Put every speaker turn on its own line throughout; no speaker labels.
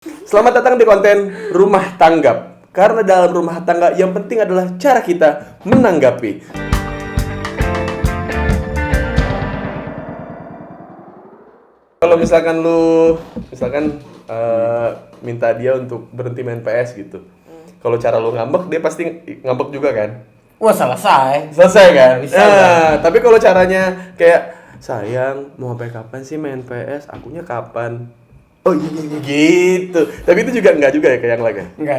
Selamat datang di konten Rumah Tanggap. Karena dalam rumah tangga yang penting adalah cara kita menanggapi. Kalau misalkan minta dia untuk berhenti main PS gitu. Kalau cara lu ngambek, dia pasti ngambek juga kan?
Wah, selesai.
Selesai kan?
Bisa,
tapi kalau caranya kayak, sayang, mau sampai kapan sih main PS? Akunya kapan? Oh iya gitu. Tapi itu juga enggak juga ya kayak yang lagi.
Enggak.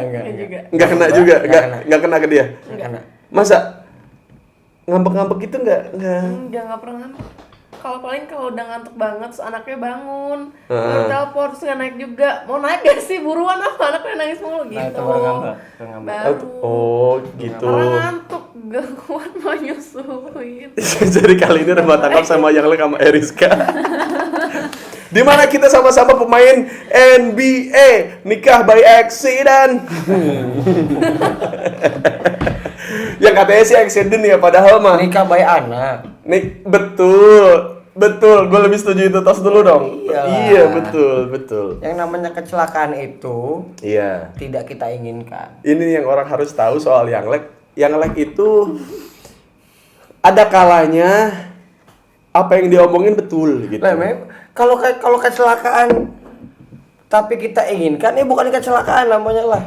Enggak kena juga, enggak kena ke dia.
Enggak kena.
Masa ngambek-ngambek gitu enggak?
Enggak pernah ngantuk. Kalau udah ngantuk banget terus anaknya bangun,
Heeh.
telepon terus nggak naik juga. Mau naik gak sih? Buruan apa anaknya nangis mulu gitu.
Nah, itu baru ngambek.
Baru.
Oh gitu.
Karena ngantuk, gak kuat mau nyusuin.
Jadi kali ini Rumah Tanggap sama yang lain sama Eriska. Dimana kita sama-sama pemain NBA nikah by accident. Yang katanya sih accident ya, padahal mah
Nikah by anak.
betul. Gue lebih setuju itu. Tos dulu dong.
Iyalah.
Iya betul.
Yang namanya kecelakaan itu
Iya.
tidak kita inginkan.
Ini yang orang harus tahu soal yang lag. Yang lag itu ada kalanya apa yang diomongin betul gitu.
Lah, kalau kecelakaan tapi kita inginkan, bukan kecelakaan namanya lah.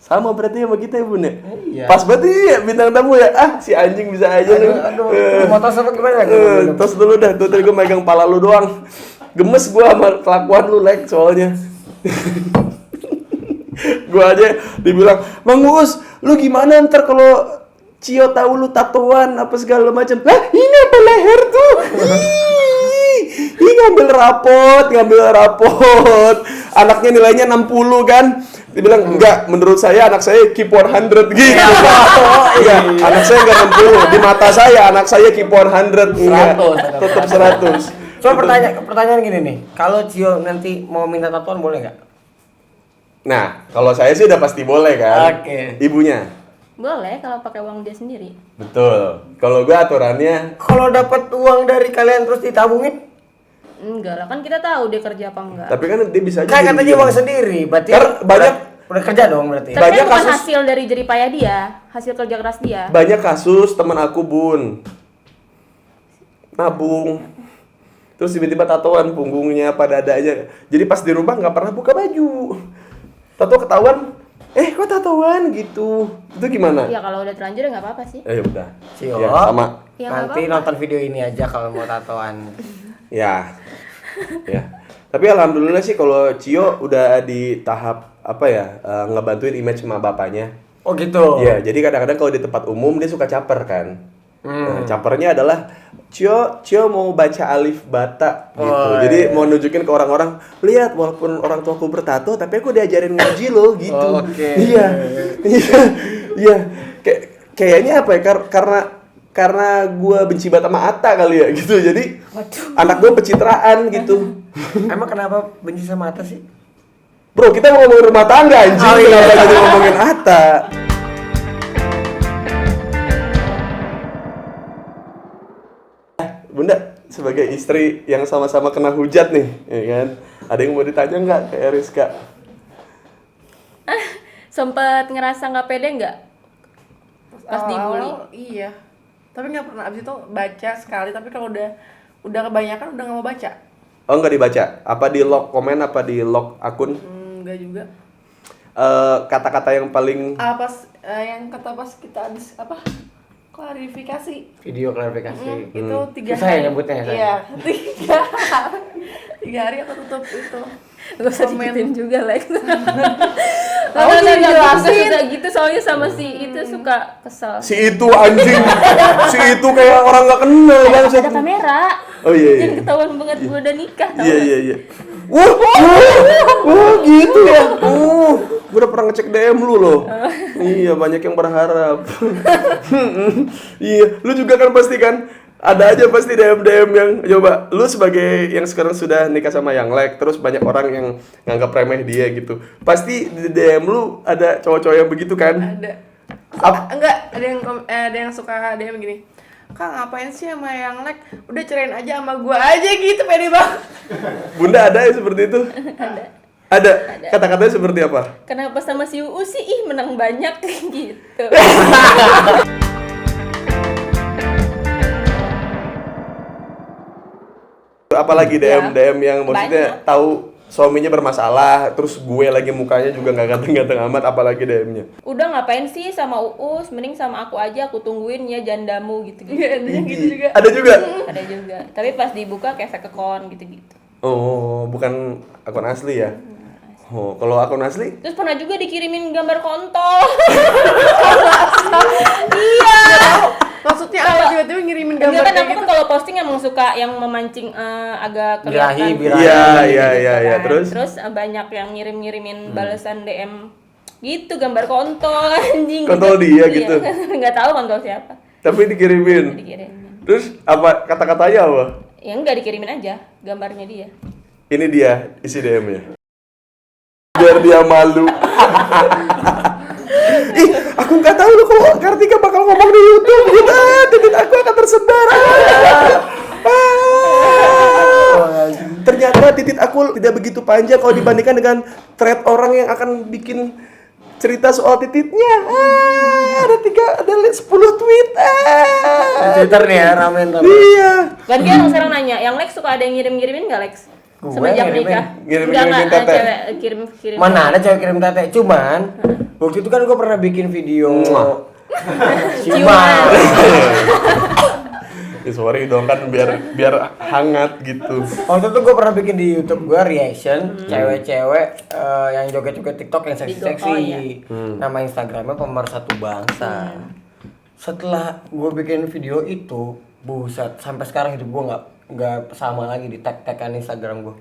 Sama berarti sama kita ya Bun ya?
Iya.
Pas berarti ya bintang tamu ya. Si anjing bisa aja lu.
Aduh, mau tos apa gimana?
Tos dulu dah. Tuh tadi gue megang pala lu doang. Gemes gue sama kelakuan lu like soalnya. Gue aja dibilang, Bang Uus, lu gimana ntar kalau Cio tahu lu tatoan apa segala macam? Lah ini apa leher tuh? Ih, ngambil rapot. Anaknya nilainya 60 kan? Dibilang, enggak, menurut saya anak saya keep 100 gitu. Iya, anak saya enggak 60. Di mata saya, anak saya keep 100. Enggak,
100.
tetap 100.
So pertanyaan gini nih, kalau Cio nanti mau minta tatoan boleh nggak?
Nah, kalau saya sih udah pasti boleh kan?
Oke.
Ibunya?
Boleh kalau pakai uang dia sendiri.
Betul. Kalau gua aturannya,
Kalau dapat uang dari kalian terus ditabungin?
Enggak lah, kan kita tahu dia kerja apa enggak.
tapi kan dia bisa aja
Kan katanya
jadi-
uang sendiri, berarti
Karena banyak-
udah kerja dong berarti.
Tapi
banyak
kan bukan
kasus-
hasil dari jeripayah dia, hasil kerja keras dia.
Banyak kasus teman aku Bun nabung, terus tiba-tiba tatoan punggungnya pada dadanya. Jadi pas di rumah nggak pernah buka baju. Tato ketahuan, kok tatoan gitu. Itu gimana?
Ya kalau udah terlanjur ya nggak apa-apa sih.
Ya udah.
Cio.
Ya, sama.
Ya, nggak
Nanti
apa-apa.
nonton video ini aja kalau mau tatoan.
Ya. Tapi alhamdulillah sih kalau Cio udah di tahap ngebantuin image sama bapaknya.
Oh gitu.
Iya, jadi kadang-kadang kalau di tempat umum dia suka caper kan. Nah, capernya adalah Cio mau baca alif bata gitu.
Oh,
Jadi
iya.
mau nunjukin ke orang-orang, lihat walaupun orang tuaku bertato, tapi aku diajarin ngaji loh gitu.
Oh, oke.
Iya. Iya. Kayaknya apa ya? Karena gue benci banget sama Atta kali ya gitu. Jadi anak gue pencitraan gitu.
Emang kenapa benci sama Atta sih?
Bro, kita mau ngomongin rumah tangga anjing.
Oh, iya.
Kenapa jadi ngomongin Atta? Bunda, sebagai istri yang sama-sama kena hujat nih, ya kan? Ada yang mau ditanya nggak ke Eriska?
Sempet ngerasa nggak pede nggak? Pas dibully.
Iya. Tapi nggak pernah abis itu baca sekali. Tapi kalau udah kebanyakan udah nggak mau baca.
Oh, nggak dibaca? Apa di lock komen, apa di lock akun?
Enggak juga.
Kata-kata yang paling...
Yang kata pas kita habis klarifikasi.
Video klarifikasi.
Itu 3
Susah ya
hari.
nyebutnya ya, saya?
Iya, 3 hari aku tutup itu.
Gak usah
Komen.
dikitin juga Lex.
Tahu sih dijelasin.
Suka gitu soalnya sama si itu suka kesel.
Si itu anjing! Si itu kayak orang nggak kenal kan?
Ada kamera.
Oh iya.
Jadi ketahuan banget gue udah nikah tau nggak?
Iya. Wah, gitu ya. Gue udah pernah ngecek DM lu loh. Iya, banyak yang berharap. Iya, lu juga kan pasti kan ada aja pasti DM yang coba lu sebagai yang sekarang sudah nikah sama yang like, terus banyak orang yang nganggap remeh dia gitu. Pasti di DM lu ada cowok-cowok yang begitu kan?
Ada. Enggak, ada yang suka DM gini. Kak ngapain sih sama yang like? Udah cerain aja sama gua aja gitu, pede banget.
Bunda ada ya seperti itu?
Ada.
Ada. Kata-katanya seperti apa?
Kenapa sama si Uus sih? Ih, menang banyak gitu.
Apalagi
Ya,
DM yang maksudnya
banyak.
tahu suaminya bermasalah, terus gue lagi mukanya juga nggak ganteng-ganteng amat, apalagi DM-nya.
Udah ngapain sih sama Uus? Mending sama aku aja, aku tungguin ya jandamu gitu-gitu.
Iya, ada yang gitu juga.
Ada juga.
Ada juga. Tapi pas dibuka kayak fake account gitu-gitu.
Oh, bukan akun asli ya? Oh, kalau akun asli?
Terus pernah juga dikirimin gambar kontol.
Maksudnya apa tiba-tiba ngirimin gambar
Enggak kan
kayak
aku
gitu?
kan kalau posting emang suka yang memancing agak kelihatan.
Birahi.
Iya,
gitu
iya, iya.
kan.
Terus?
Terus banyak yang ngirim-ngirimin balasan DM gitu gambar kontol anjing.
Kontol dia gitu?
Enggak tahu kontol siapa.
Tapi dikirimin.
Dikirimin.
Terus apa kata-katanya apa?
Ya enggak dikirimin aja gambarnya dia.
Ini dia isi DM-nya. Biar dia malu. Ih, aku nggak tahu loh kalau Kartika bakal ngomong di YouTube gitu. Titik aku akan tersebar. Ternyata titik aku tidak begitu panjang kalau dibandingkan dengan thread orang yang akan bikin cerita soal titiknya. Ada 10 tweet.
Di Twitter nih ya, ramen.
Iya.
Gantian sekarang nanya, yang Lex suka ada yang ngirim-ngirimin enggak Lex?
Gue
Semenjak
ngirimin.
nikah.
Ngirim-ngirimin
Enggak,
tete.
cewek kirim-kirim.
Mana ada cewek kirim tete, cuman waktu itu kan gue pernah bikin video ciuman.
Ya sorry dong kan biar hangat gitu.
Waktu itu gue pernah bikin di YouTube gue reaction cewek-cewek yang joget-joget TikTok yang seksi-seksi.
Oh, iya.
Nama Instagramnya Pemersatu Bangsa. Setelah gue bikin video itu, buset, sampai sekarang hidup gue nggak sama lagi di tag-tagan Instagram gue.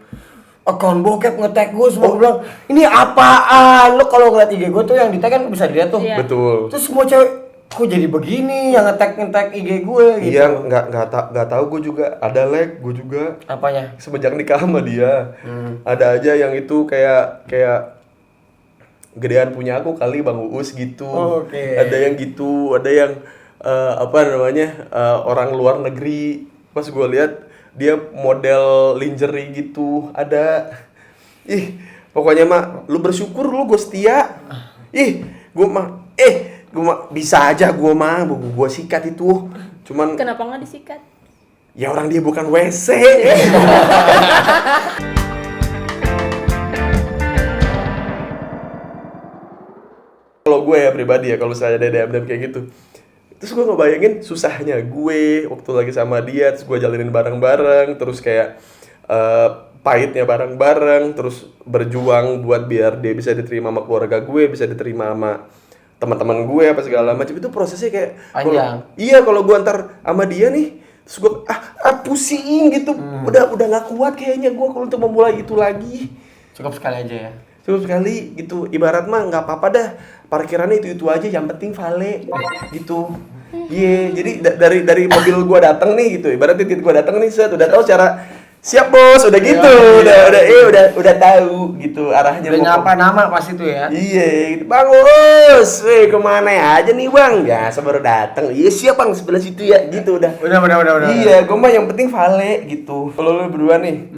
Akun bokep nge-tag gue semua bilang, ini apaan? Lo kalau ngeliat IG gue tuh yang di tag kan bisa dilihat tuh.
Iya.
Betul.
Terus semua cewek, kok jadi begini yang nge-tag IG gue gitu.
Iya, nggak tahu gue juga ada gue juga
Apanya?
semenjak nikah sama dia. Ada aja yang itu kayak gedean punya aku kali Bang Uus gitu.
Oke.
Ada yang gitu, ada yang apa namanya orang luar negeri. Pas gue lihat dia model lingerie gitu, ada. Ih, pokoknya mah lu bersyukur lu gue setia. Ih, gue mah bisa aja gue sikat itu. Cuman
Kenapa nggak disikat?
ya orang dia bukan WC. Kalau gue ya pribadi ya, kalau saya ada DM kayak gitu, terus gue ngebayangin susahnya gue waktu lagi sama dia, terus gue jalanin bareng-bareng, terus kayak pahitnya bareng-bareng, terus berjuang buat biar dia bisa diterima sama keluarga gue, bisa diterima sama teman-teman gue apa segala macam. Itu prosesnya kayak
Panjang.
kalau gue antar sama dia nih, terus gue pusing gitu, udah nggak kuat kayaknya gue kalau untuk memulai itu lagi.
Cukup sekali aja ya.
Cukup sekali gitu, ibarat mah nggak apa-apa dah, parkirannya itu aja, yang penting vale gitu. Iya, jadi dari mobil gua datang nih gitu, ibarat titik gua datang nih, set udah tahu cara siap bos, udah gitu, udah tahu gitu arahnya.
Udah
mau
nyapa nama pas itu ya.
Iya, gitu. Bang Us, kemana aja nih bang? Ya, baru datang. Iya siap bang, sebelah situ ya, gitu udah.
Udah.
Iya, gua mah yang penting vale gitu. Kalau lu berdua nih,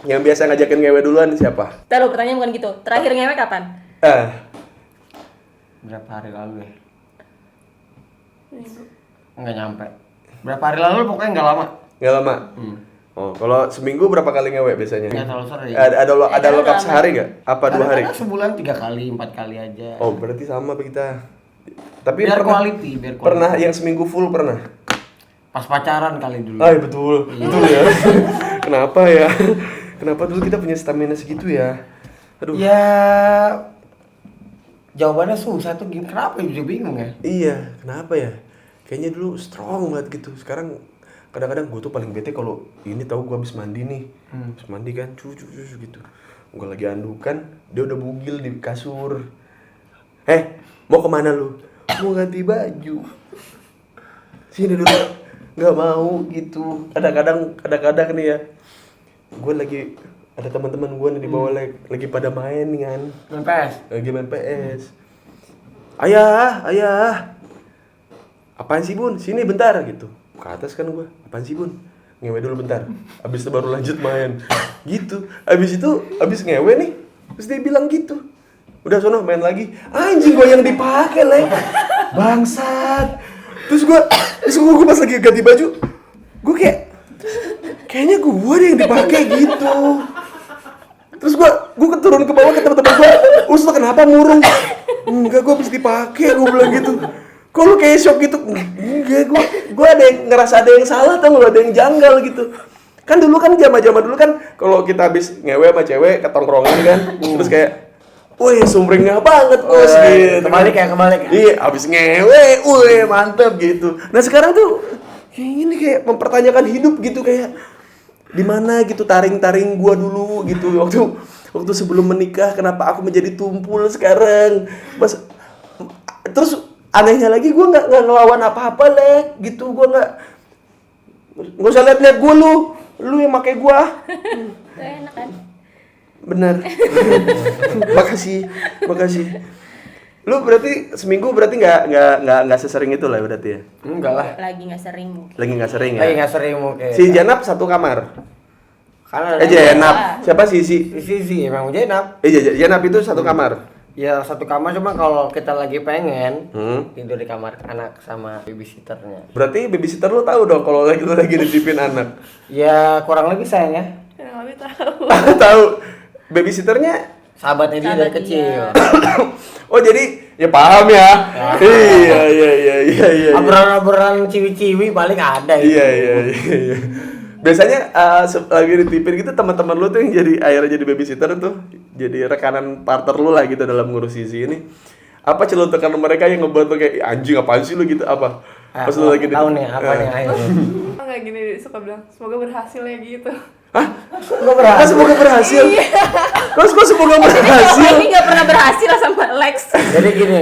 yang biasa ngajakin ngewe duluan siapa?
Taruh pertanyaan bukan gitu. Terakhir ngewe kapan?
Berapa hari lalu ya? Nggak nyampe. Berapa hari lalu pokoknya nggak lama.
Nggak lama. Oh, kalau seminggu berapa kali ngewe biasanya?
Nggak terlalu sering.
Ada lengkap
lama.
sehari nggak? Apa 2 hari?
Kadang-kadang sebulan 3 kali, 4 kali aja.
Oh, berarti sama apa kita. Tapi
biar
pernah,
quality.
pernah yang seminggu full pernah?
Pas pacaran kali dulu.
Ah, betul. Betul ya. Kenapa ya? Kenapa dulu kita punya stamina segitu ya? Aduh.
Ya jawabannya susah tuh, kenapa juga bingung ya?
Iya, kenapa ya? Kayaknya dulu strong banget gitu. Sekarang kadang-kadang gue tuh paling bete kalau ini tahu gue habis mandi nih. Habis mandi kan, cucu gitu. Gue lagi andukan, dia udah bugil di kasur. Mau kemana lu? Mau ganti baju. Sini dulu. Nggak mau gitu. Kadang-kadang nih ya. Gue lagi ada teman-teman gue nih di bawah lagi pada main nih kan.
Main PS?
Lagi main PS. Ayah. Apaan sih bun? Sini bentar gitu. Ke atas kan gue. Apaan sih bun? Ngewe dulu bentar. Abis itu baru lanjut main. Gitu. Abis ngewe nih. Terus dia bilang gitu. Udah sono main lagi. Anjing gue yang dipakai, Le. Bangsat. Terus gue pas lagi ganti baju, gue kayaknya gue deh yang dipakai gitu. Terus gue turun ke bawah ke teman-teman gue, lo kenapa murung? Enggak, gue habis dipakai, gue bilang gitu. Kok lu kayak shock gitu? Enggak, gue ada yang ngerasa ada yang salah, tau gak, ada yang janggal gitu. Kan dulu kan zaman dulu kan kalau kita habis ngewe sama cewek ke tongkrongan kan, terus kayak wih, sumringah banget bos gitu.
Kebalik ya.
Iya, abis ngewe, wih mantep gitu. Nah sekarang tuh kayak ini kayak mempertanyakan hidup gitu, kayak di mana gitu taring-taring gua dulu gitu waktu sebelum menikah, kenapa aku menjadi tumpul sekarang. Terus anehnya lagi gua nggak ngelawan apa-apa, Lek, gitu. Gua nggak usah lihat gua, lu yang pakai gua.
Enak kan?
Bener. Makasih. Lu berarti seminggu berarti nggak sesering itu lah berarti ya?
Enggak lah.
Lagi nggak sering mungkin.
Lagi nggak sering ya?
Lagi nggak sering mungkin.
Si Janap satu kamar.
Karena
Janap. Siapa sih
si emang Jenap.
Janap itu satu kamar.
Ya satu kamar, cuma kalau kita lagi pengen tidur di kamar anak sama babysitternya.
Berarti babysitter lu tahu dong kalau lu lagi nitipin anak.
Ya kurang lebih sayangnya.
Ya nggak tahu.
Tahu. Babysitternya
Sahabatnya dia dari kecil.
oh jadi ya paham ya. Iya.
Obrolan ciwi-ciwi paling ada itu.
Iya. Biasanya lagi ditipin gitu teman-teman lu tuh yang akhirnya jadi babysitter tuh, jadi rekanan partner lu lah gitu dalam ngurus si ini. Apa celutukan mereka yang ngebuat lu kayak anjing apaan sih lu gitu, apa? Pas lu lagi
tahu nih apa nih akhirnya.
Nggak gini suka bilang semoga berhasil ya gitu.
Hah?
Gua berhasil.
Kok semoga berhasil? Kok semoga berhasil?
Ini nggak pernah berhasil sama Lex.
Jadi gini.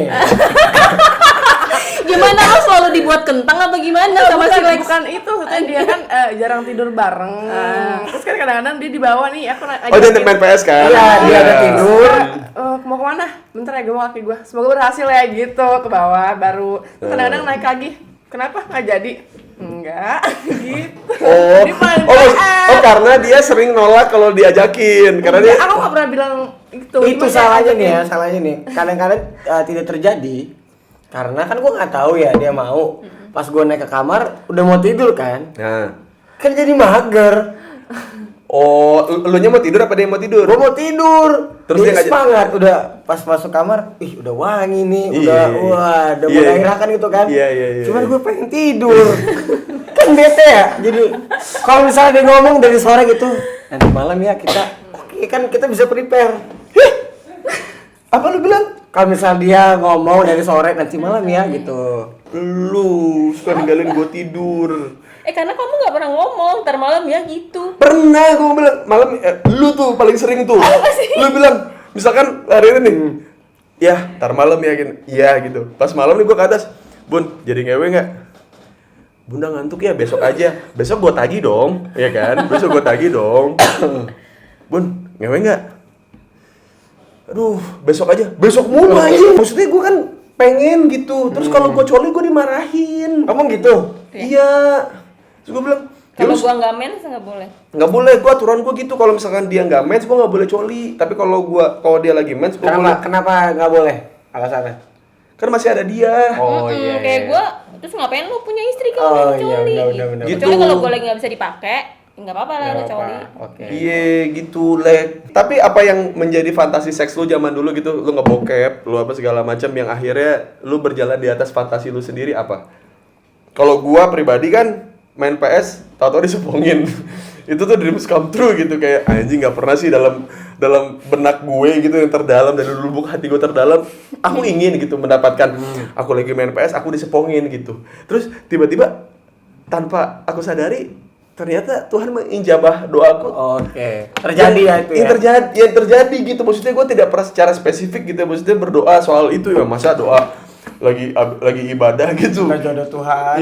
Gimana, lo selalu dibuat kentang apa gimana sama si Lex?
Bukan itu, maksudnya dia kan jarang tidur bareng. Terus kan kadang-kadang dia dibawa nih, aku
Oh dia main PS kan?
Iya, dia ada tidur.
Mau kemana? Bentar ya, gue mau laki gue. Semoga berhasil ya gitu, ke bawah baru. Terus kadang-kadang naik lagi. Kenapa nggak jadi? Enggak, gitu. Dia main PS.
Karena dia sering nolak kalau diajakin. Karena dia
Aku nggak pernah bilang itu.
Itu
Cuma
salahnya
dia
nih ya, Kadang-kadang tidak terjadi. Karena kan gua nggak tahu ya dia mau. Pas gua naik ke kamar udah mau tidur kan.
Nah.
Kan jadi mager.
Oh, lu nya mau tidur apa dia yang mau tidur?
Gua mau tidur.
Terus
dia
dia nggak
semangat, udah pas masuk kamar, ih udah wangi nih,
Iya.
udah
Iya.
menggairahkan gitu kan.
Iya.
Cuman gue pengen tidur. Kan bete ya. Jadi kalau misalnya dia ngomong dari sore gitu, nanti malam ya kita, oke kan kita bisa prepare.
Apa lu bilang?
Kalau misalnya dia ngomong dari sore nanti malam ya gitu.
Lu suka ninggalin gua tidur.
Karena kamu nggak pernah ngomong, ntar malam ya gitu.
Pernah gua bilang malam lu tuh paling sering tuh. Lu bilang misalkan hari ini nih. Ya, ntar malam ya gini. Iya gitu. Pas malam nih gua ke atas. Bun, jadi ngewe enggak? Bunda ngantuk ya, besok aja. Besok gua tagih dong, ya kan? Besok gua tagih dong. Bun, ngewe enggak? Aduh, besok aja. Besok mulu aja. Maksudnya gua kan pengen gitu. Terus kalau gua coli gua dimarahin.
Ngomong gitu.
Iya. Terus gua bilang,
Kalau
"Yus,
gua nggak mens nggak boleh.
nggak boleh, gua aturan gua gitu. Kalau misalkan dia nggak mens, gua nggak boleh coli. Tapi kalau dia lagi mens, gua boleh.
Kenapa nggak boleh? Alasannya?
Kan masih ada dia.
Oh
Kayak gua, terus ngapain lu punya istri kalau
Oh,
lu
iya,
coli?
benar.
Gitu.
Kecuali kalau gua lagi nggak bisa dipakai, nggak apa-apa lah lu coli.
Oke.
Iya gitu, Lek. Tapi apa yang menjadi fantasi seks lu zaman dulu gitu? Lu ngebokep, lu apa segala macam yang akhirnya lu berjalan di atas fantasi lu sendiri apa? Kalau gua pribadi kan main PS, tahu-tahu disepongin. Itu tuh dreams come true gitu, kayak anjing nggak pernah sih dalam benak gue gitu yang terdalam, dari lubuk hati gue terdalam, aku ingin gitu mendapatkan. Aku lagi main PS, aku disepongin gitu. Terus tiba-tiba tanpa aku sadari, ternyata Tuhan menginjabah doaku.
Oke. Terjadi ya itu ya.
Yang terjadi gitu. Maksudnya gue tidak pernah secara spesifik gitu, maksudnya berdoa soal itu ya, masa doa lagi ibadah gitu.
Jodoh Tuhan.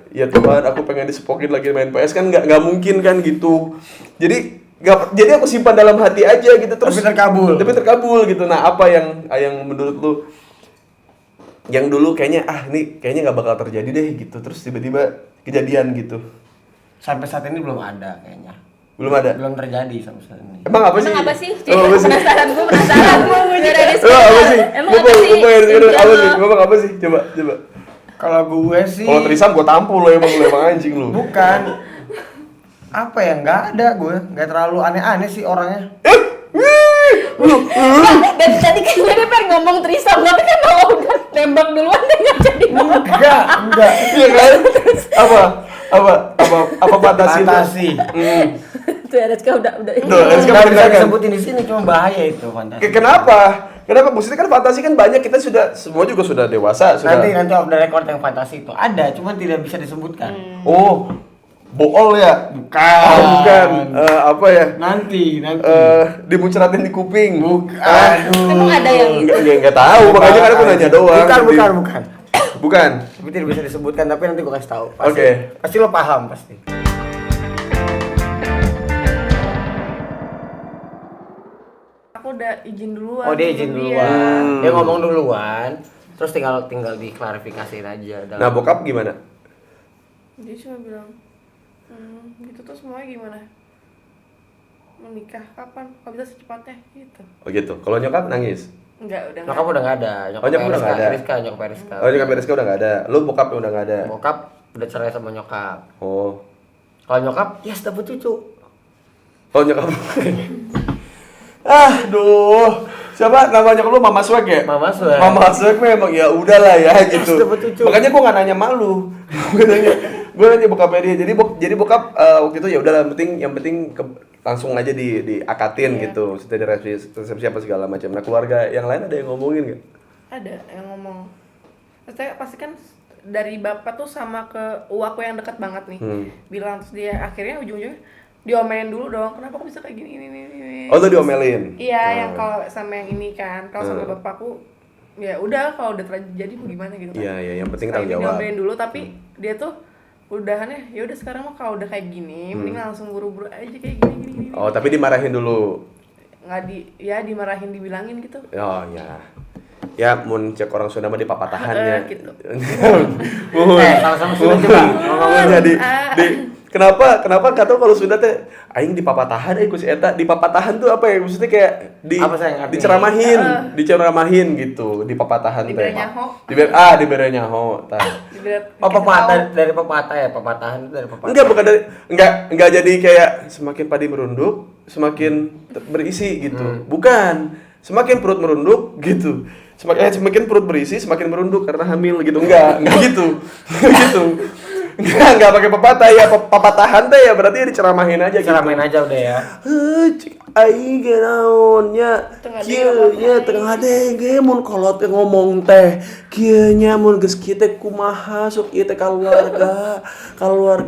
Ya Tuhan, aku pengen disepokin lagi main PS, kan nggak mungkin kan gitu. Jadi aku simpan dalam hati aja gitu, terus
Tapi
terkabul gitu. Nah, apa yang menurut lu yang dulu kayaknya ini kayaknya nggak bakal terjadi deh gitu, terus tiba-tiba kejadian gitu.
Sampai saat ini belum ada kayaknya.
Belum ada.
Belum terjadi sama sekali.
Emang apa sih?
Emang apa sih?
Emang apa sih?
Penasaran, gue penasaran. Dari
Emang apa sih?
Emang
Gue
apa sih?
pengen denger apa
Impian
sih?
lo?
Emang apa sih? Coba.
Kalau gue sih
Kalau trisam gue tampol lo emang anjing lo.
bukan. Apa ya? Nggak ada gue. Nggak terlalu aneh-aneh sih orangnya.
Dan tadi kan gue pengen ngomong trisam, tapi kan mau udah nembak duluan dia nggak jadi ngomong.
Enggak.
Iya kan? Apa fantasi?
Fantasi.
Tuh Rizka udah.
Tuh, Rizka
Nggak bisa
mendengarkan.
disebutin di sini, cuma bahaya itu fantasi.
Kenapa? Maksudnya kan fantasi kan banyak, kita semua juga sudah dewasa, sudah.
Nanti off the record yang fantasi itu ada, cuma tidak bisa disebutkan.
Oh, bool ya?
Bukan.
Bukan. Apa ya?
Nanti.
Dimuncratin di kuping.
Aduh.
Emang ada yang
Enggak tahu, makanya kan aku nanya doang.
Bukan.
Bukan.
Tapi tidak bisa disebutkan, tapi nanti gue kasih tahu.
Oke.
Pasti lo paham pasti.
Aku udah izin duluan.
Oh, dia izin
sama
duluan. Dia ngomong duluan. Terus tinggal diklarifikasiin aja.
Nah, bokap gimana?
Dia cuma bilang, gitu tuh semuanya gimana? Menikah kapan? Kok bisa secepatnya? Gitu.
Oh gitu. Kalau nyokap nangis.
Enggak, udah
Nyokap udah nggak ada.
Oh, nyokap udah nggak ada.
Nyokap Eriska.
Oh, nyokap Rizka udah nggak ada. Lu bokap udah nggak ada.
Bokap udah cerai sama nyokap.
Oh.
Kalau nyokap, yes dapet cucu.
Oh, nyokap. Aduh. Siapa namanya lu Mama Swag ya?
Mama Swag.
Mama Swag memang ya udahlah ya gitu.
Dapat cucu.
Makanya gua nggak nanya malu. Gua nanya bokapnya dia. Jadi bokap waktu itu ya udah yang penting langsung aja diakatin gitu. Setelah resepsi apa segala macam. Nah, keluarga yang lain ada yang ngomongin enggak?
ada yang ngomong. Maksudnya pasti kan dari bapak tuh sama ke uaku yang dekat banget nih. Bilang, terus dia akhirnya ujung-ujungnya diomelin dulu dong. Kenapa kok bisa kayak gini.
Oh, lu diomelin.
Iya, yang kalau sama yang ini kan, kalau sama bapakku ya udah kalau udah terjadi mau gimana gitu kan.
Iya, yang penting
Sekali
tanggung jawab.
diomelin dulu, tapi dia tuh udahannya ya udah sekarang mah kalau udah kayak gini, mending langsung buru-buru aja kayak gini.
Oh, tapi dimarahin dulu.
Nggak dimarahin, dibilangin gitu.
Oh, ya. Ya, mun cek orang Sunda mah dipapatahannya.
Gitu.
Sama-sama sudah coba.
Jadi kenapa kata kalau Sunda teh aing dipapatahan ku si eta. Dipapatahan tuh apa ya? Maksudnya kayak
Apa sayang artinya?
diceramahin gitu, dipapatahan teh.
Dibere nyaho.
Dibere nyaho. Tah.
Oh, pepatah dari pepatah ya, pepatahan itu dari pepatah.
Enggak jadi kayak semakin padi merunduk, semakin berisi gitu. Bukan. Semakin perut merunduk gitu. Semakin perut berisi, semakin merunduk karena hamil gitu. Enggak gitu. Gitu. Enggak pakai pepatah ya, pepatahan teh ya berarti diceramahin aja gitu.
Ceramain aja udah ya.
Cik aing ge naon nya
Tengah
kieu nya tengah dege mun kolot teh ngomong teh kieu nya mun geus kieu teh kumaha sok ieu teh keluarga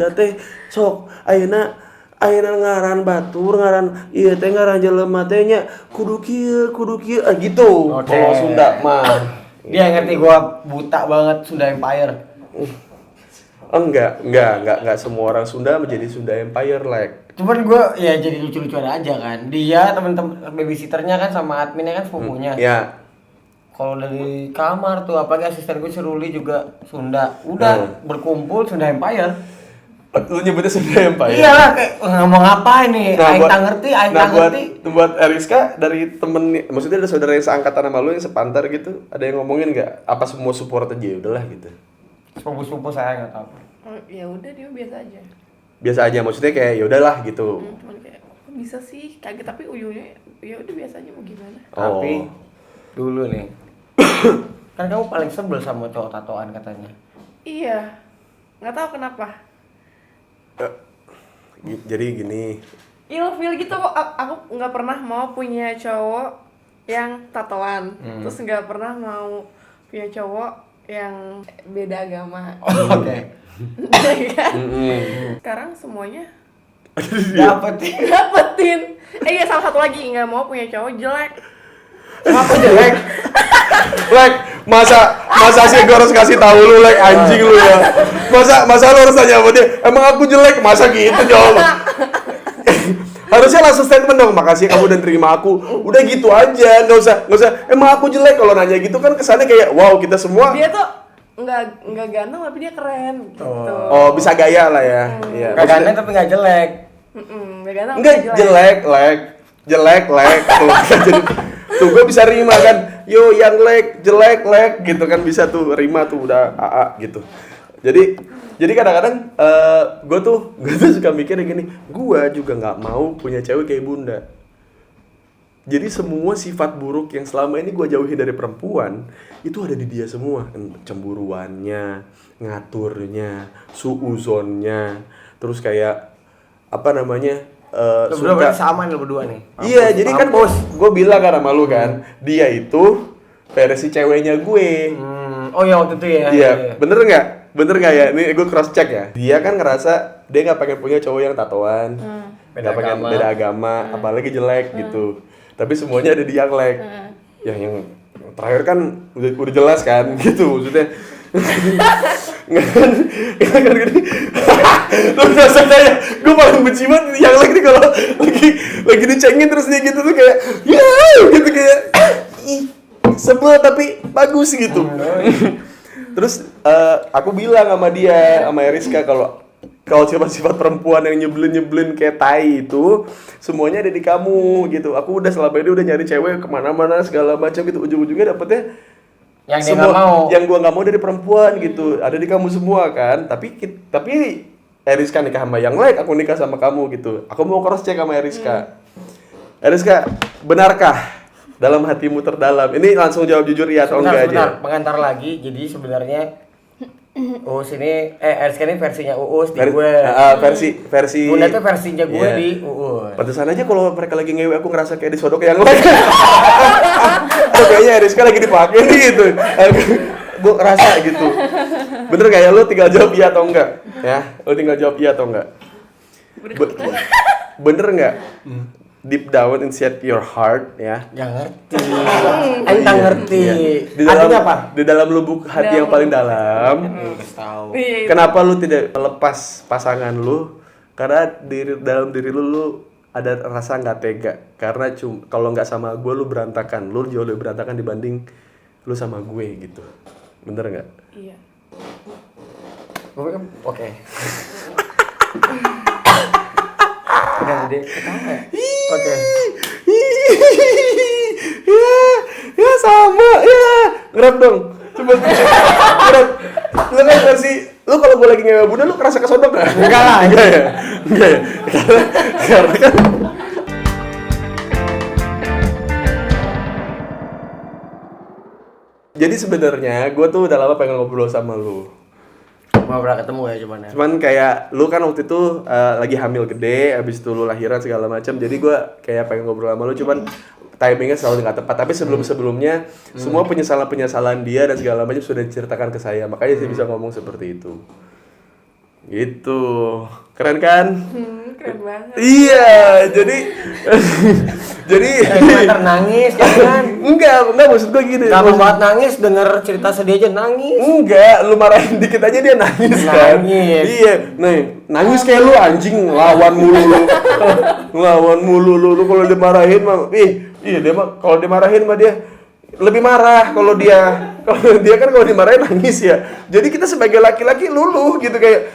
teh sok ayeuna ngaran batur ngaran ieu teh ngaran jelema teh nya kudu kieu gitu.
Oke.
Kalau Sunda mah
Dia ngerti gua buta banget Sunda Empire.
enggak semua orang Sunda menjadi Sunda Empire like.
Cuman gua ya jadi lucu-lucuan aja kan. Dia temen-temen babysitternya kan sama adminnya kan sepupunya.
Ya.
Kalau dari kamar tuh apalagi asisten gue si Ruli juga Sunda. Udah berkumpul Sunda Empire.
Lu nyebutnya Sunda Empire.
Iyalah kayak ngomong apa ini? Aing tak ngerti, aing tak ngerti.
Buat Eriska dari temen, maksudnya ada saudara yang seangkatan sama lu yang sepantar gitu, ada yang ngomongin nggak? Apa semua support aja udahlah gitu?
Sepupu-sepupu saya nggak tahu.
Oh, ya udah dia biasa aja.
Biasa aja, maksudnya kayak ya udahlah gitu.
Cuman kayak kok bisa sih kaget, tapi ujungnya ya udah biasa aja mau gimana.
Tapi dulu nih. Kan kamu paling sebel sama cowok tatoan katanya.
Iya, nggak tahu kenapa.
Jadi gini.
Ilfil gitu kok. Aku nggak pernah mau punya cowok yang tatoan. Terus nggak pernah mau punya cowok yang beda agama.
Oke.
Sekarang semuanya
Dapetin.
iya, salah satu lagi nggak mau punya cowok jelek.
Kenapa jelek?
Lek, masa sih gue harus kasih tahu lu Lek, anjing lu ya. Masa lu harus tanya sama dia, emang aku jelek? Masa gitu jawab. Harusnya langsung statement dong, makasih kamu udah terima aku. Udah gitu aja, nggak usah. Emang aku jelek, kalau nanya gitu kan kesannya kayak wow kita semua.
Dia tuh nggak ganteng tapi dia keren gitu.
Oh bisa gaya lah ya. Iya.
Gak ganteng tapi gak jelek.
Gak ganteng.
Enggak, jelek. Tuh, jadi, tuh gue bisa rima kan. Yo yang jelek gitu kan, bisa tuh rima tuh udah AA gitu. Jadi kadang-kadang gue tuh suka mikirnya gini, gue juga nggak mau punya cewek kayak Bunda. Jadi semua sifat buruk yang selama ini gue jauhi dari perempuan itu ada di dia semua. Cemburuannya, ngaturnya, suuzonnya, terus kayak apa namanya?
Lu berdua sama nih, lu berdua nih.
Iya, jadi kan gue bilang kan sama lu kan, dia itu versi ceweknya gue.
Oh ya waktu itu ya.
Iya, bener nggak ya? Ini gue cross check ya. Dia kan ngerasa dia nggak pengen punya cowok yang tatoan, nggak pengen beda agama, apalagi jelek gitu. Tapi semuanya ada di yang lek. Yang terakhir kan udah jelas kan, gitu maksudnya. Nggak kan gini. Lu rasanya ya, gue paling benci banget yang lek nih kalau lagi dicengin terus dia gitu tuh kayak, ya gitu kayak, sebel tapi bagus gitu. Terus aku bilang sama dia, sama Eriska kalau sifat perempuan yang nyebelin kayak tai itu semuanya ada di kamu gitu. Aku udah selama ini udah nyari cewek kemana-mana segala macam gitu, ujung-ujungnya dapetnya
yang dia nggak mau,
yang gua nggak mau dari perempuan gitu. Ada di kamu semua kan. Tapi Eriska nikah sama yang lain, aku nikah sama kamu gitu. Aku mau cross check sama Eriska. Eriska, benarkah dalam hatimu terdalam? Ini langsung jawab jujur iya atau enggak aja.
Pengantar lagi. Jadi sebenarnya Uus ini Eriska ini versinya Uus di gue.
Versi
Bunda tuh versinya gue
yeah.
di Uus.
Pantesan aja kalau mereka lagi ngewe aku ngerasa kayak disodok yang lain. Kayaknya Eriska lagi dipakai nih gitu. Gue ngerasa gitu. Bener gak ya, lu tinggal jawab iya atau enggak? Ya, lu tinggal jawab iya atau enggak? Bener nggak? Deep down inside your heart ya.
Gak ngerti. Entah ngerti.
Di dalam,
artinya apa?
Di dalam lubuk hati yang paling dalam.
Tahu.
Kenapa lu tidak melepas pasangan lu? Karena dalam diri lu ada rasa nggak tega. Karena kalau nggak sama gue lu berantakan. Lu jauh lebih berantakan dibanding lu sama gue gitu. Bener nggak?
Iya.
Oke. Udah deh, ketawa ya? Oke.
Ya sama, ya. Ngerap dong. Coba ngerap. Lu kan versi, lu kalau gue lagi ngewe Bunda lu kerasa kesodok gak?
Enggak lah.
Enggak ya? Karena kan jadi sebenarnya gue tuh udah lama pengen ngobrol sama lu.
Mau pernah ketemu ya cuman ya.
Cuman kayak lu kan waktu itu lagi hamil gede, habis itu lu lahiran segala macam. Jadi gue kayak pengen ngobrol sama lu, cuman timingnya selalu nggak tepat. Tapi sebelumnya semua penyesalan dia dan segala macam sudah diceritakan ke saya. Makanya saya bisa ngomong seperti itu. Gitu. Keren kan?
Keren banget.
Iya, jadi
Nangis jangan.
enggak maksud gue gini.
Gampang banget nangis denger cerita sedih aja nangis.
Enggak, lu marahin dikit aja dia nangis kan. Iya, nih nangis kayak lu anjing, lawan mulu lu kalau dimarahin mah, iya dia mah kalau dimarahin mah dia lebih marah kalau dia kan kalau dimarahin nangis ya. Jadi kita sebagai laki-laki luluh gitu kayak,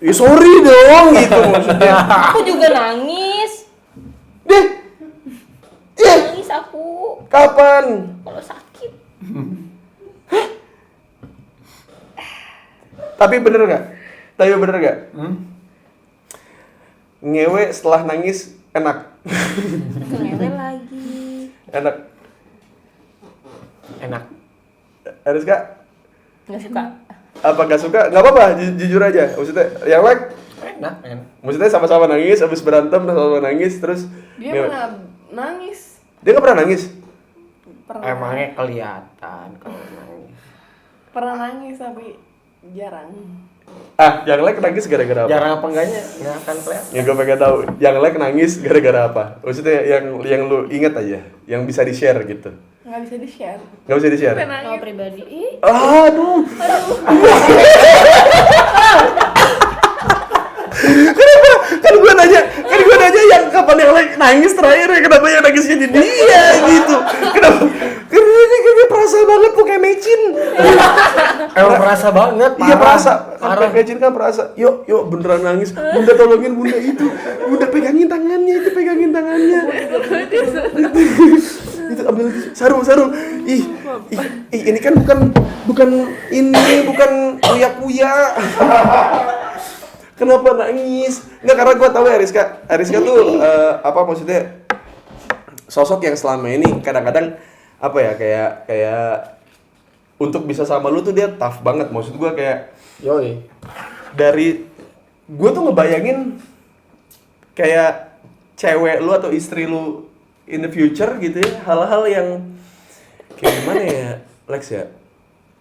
ya sorry dong gitu maksudnya.
Aku juga nangis. Nangis aku.
Kapan?
Kalau sakit.
Tapi bener nggak? Ngewe setelah nangis enak.
Ngewe lagi.
Enak. Eriska?
Nggak suka.
Apa gak suka? Gak apa-apa, jujur aja. Maksudnya yang like
Enak.
maksudnya sama-sama nangis, habis berantem sama-sama nangis terus
Dia pernah nangis.
Dia gak pernah nangis?
Emangnya kelihatan kalau nangis.
Pernah nangis tapi jarang.
Yang like nangis gara-gara apa?
Jarang apa enggaknya? Nggak akan kelihatan.
Yang gue pengen tahu, yang like nangis gara-gara apa? Maksudnya yang lu inget aja, yang bisa di-share gitu.
Nggak bisa di-share.
Nggak bisa di-share?
Sampai nangis.
Kalau pribadi. Ih.
Aduh. Kan gue nanya yang kapan yang like nangis terakhir ya, kenapa yang nangisnya jadi dia gitu? Kenapa? Karena dia perasa banget tuh kayak mecin.
Emang perasa banget,
Iya perasa, kan
parah.
Peggy kan perasa. Yuk beneran nangis. Bunda tolongin bunda itu. Bunda pegangin tangannya, itu pegangin tangannya. Itu ambil sarung. Ih, ini kan bukan uya-uya. Kenapa nangis? Enggak, karena gue tahu Ariska tuh apa maksudnya sosok yang selama ini kadang-kadang apa ya kayak untuk bisa sama lu tuh dia tough banget. Maksud gue kayak
Yoi.
dari gue tuh ngebayangin kayak cewek lu atau istri lu in the future gitu ya, hal-hal yang kayak gimana ya Lex ya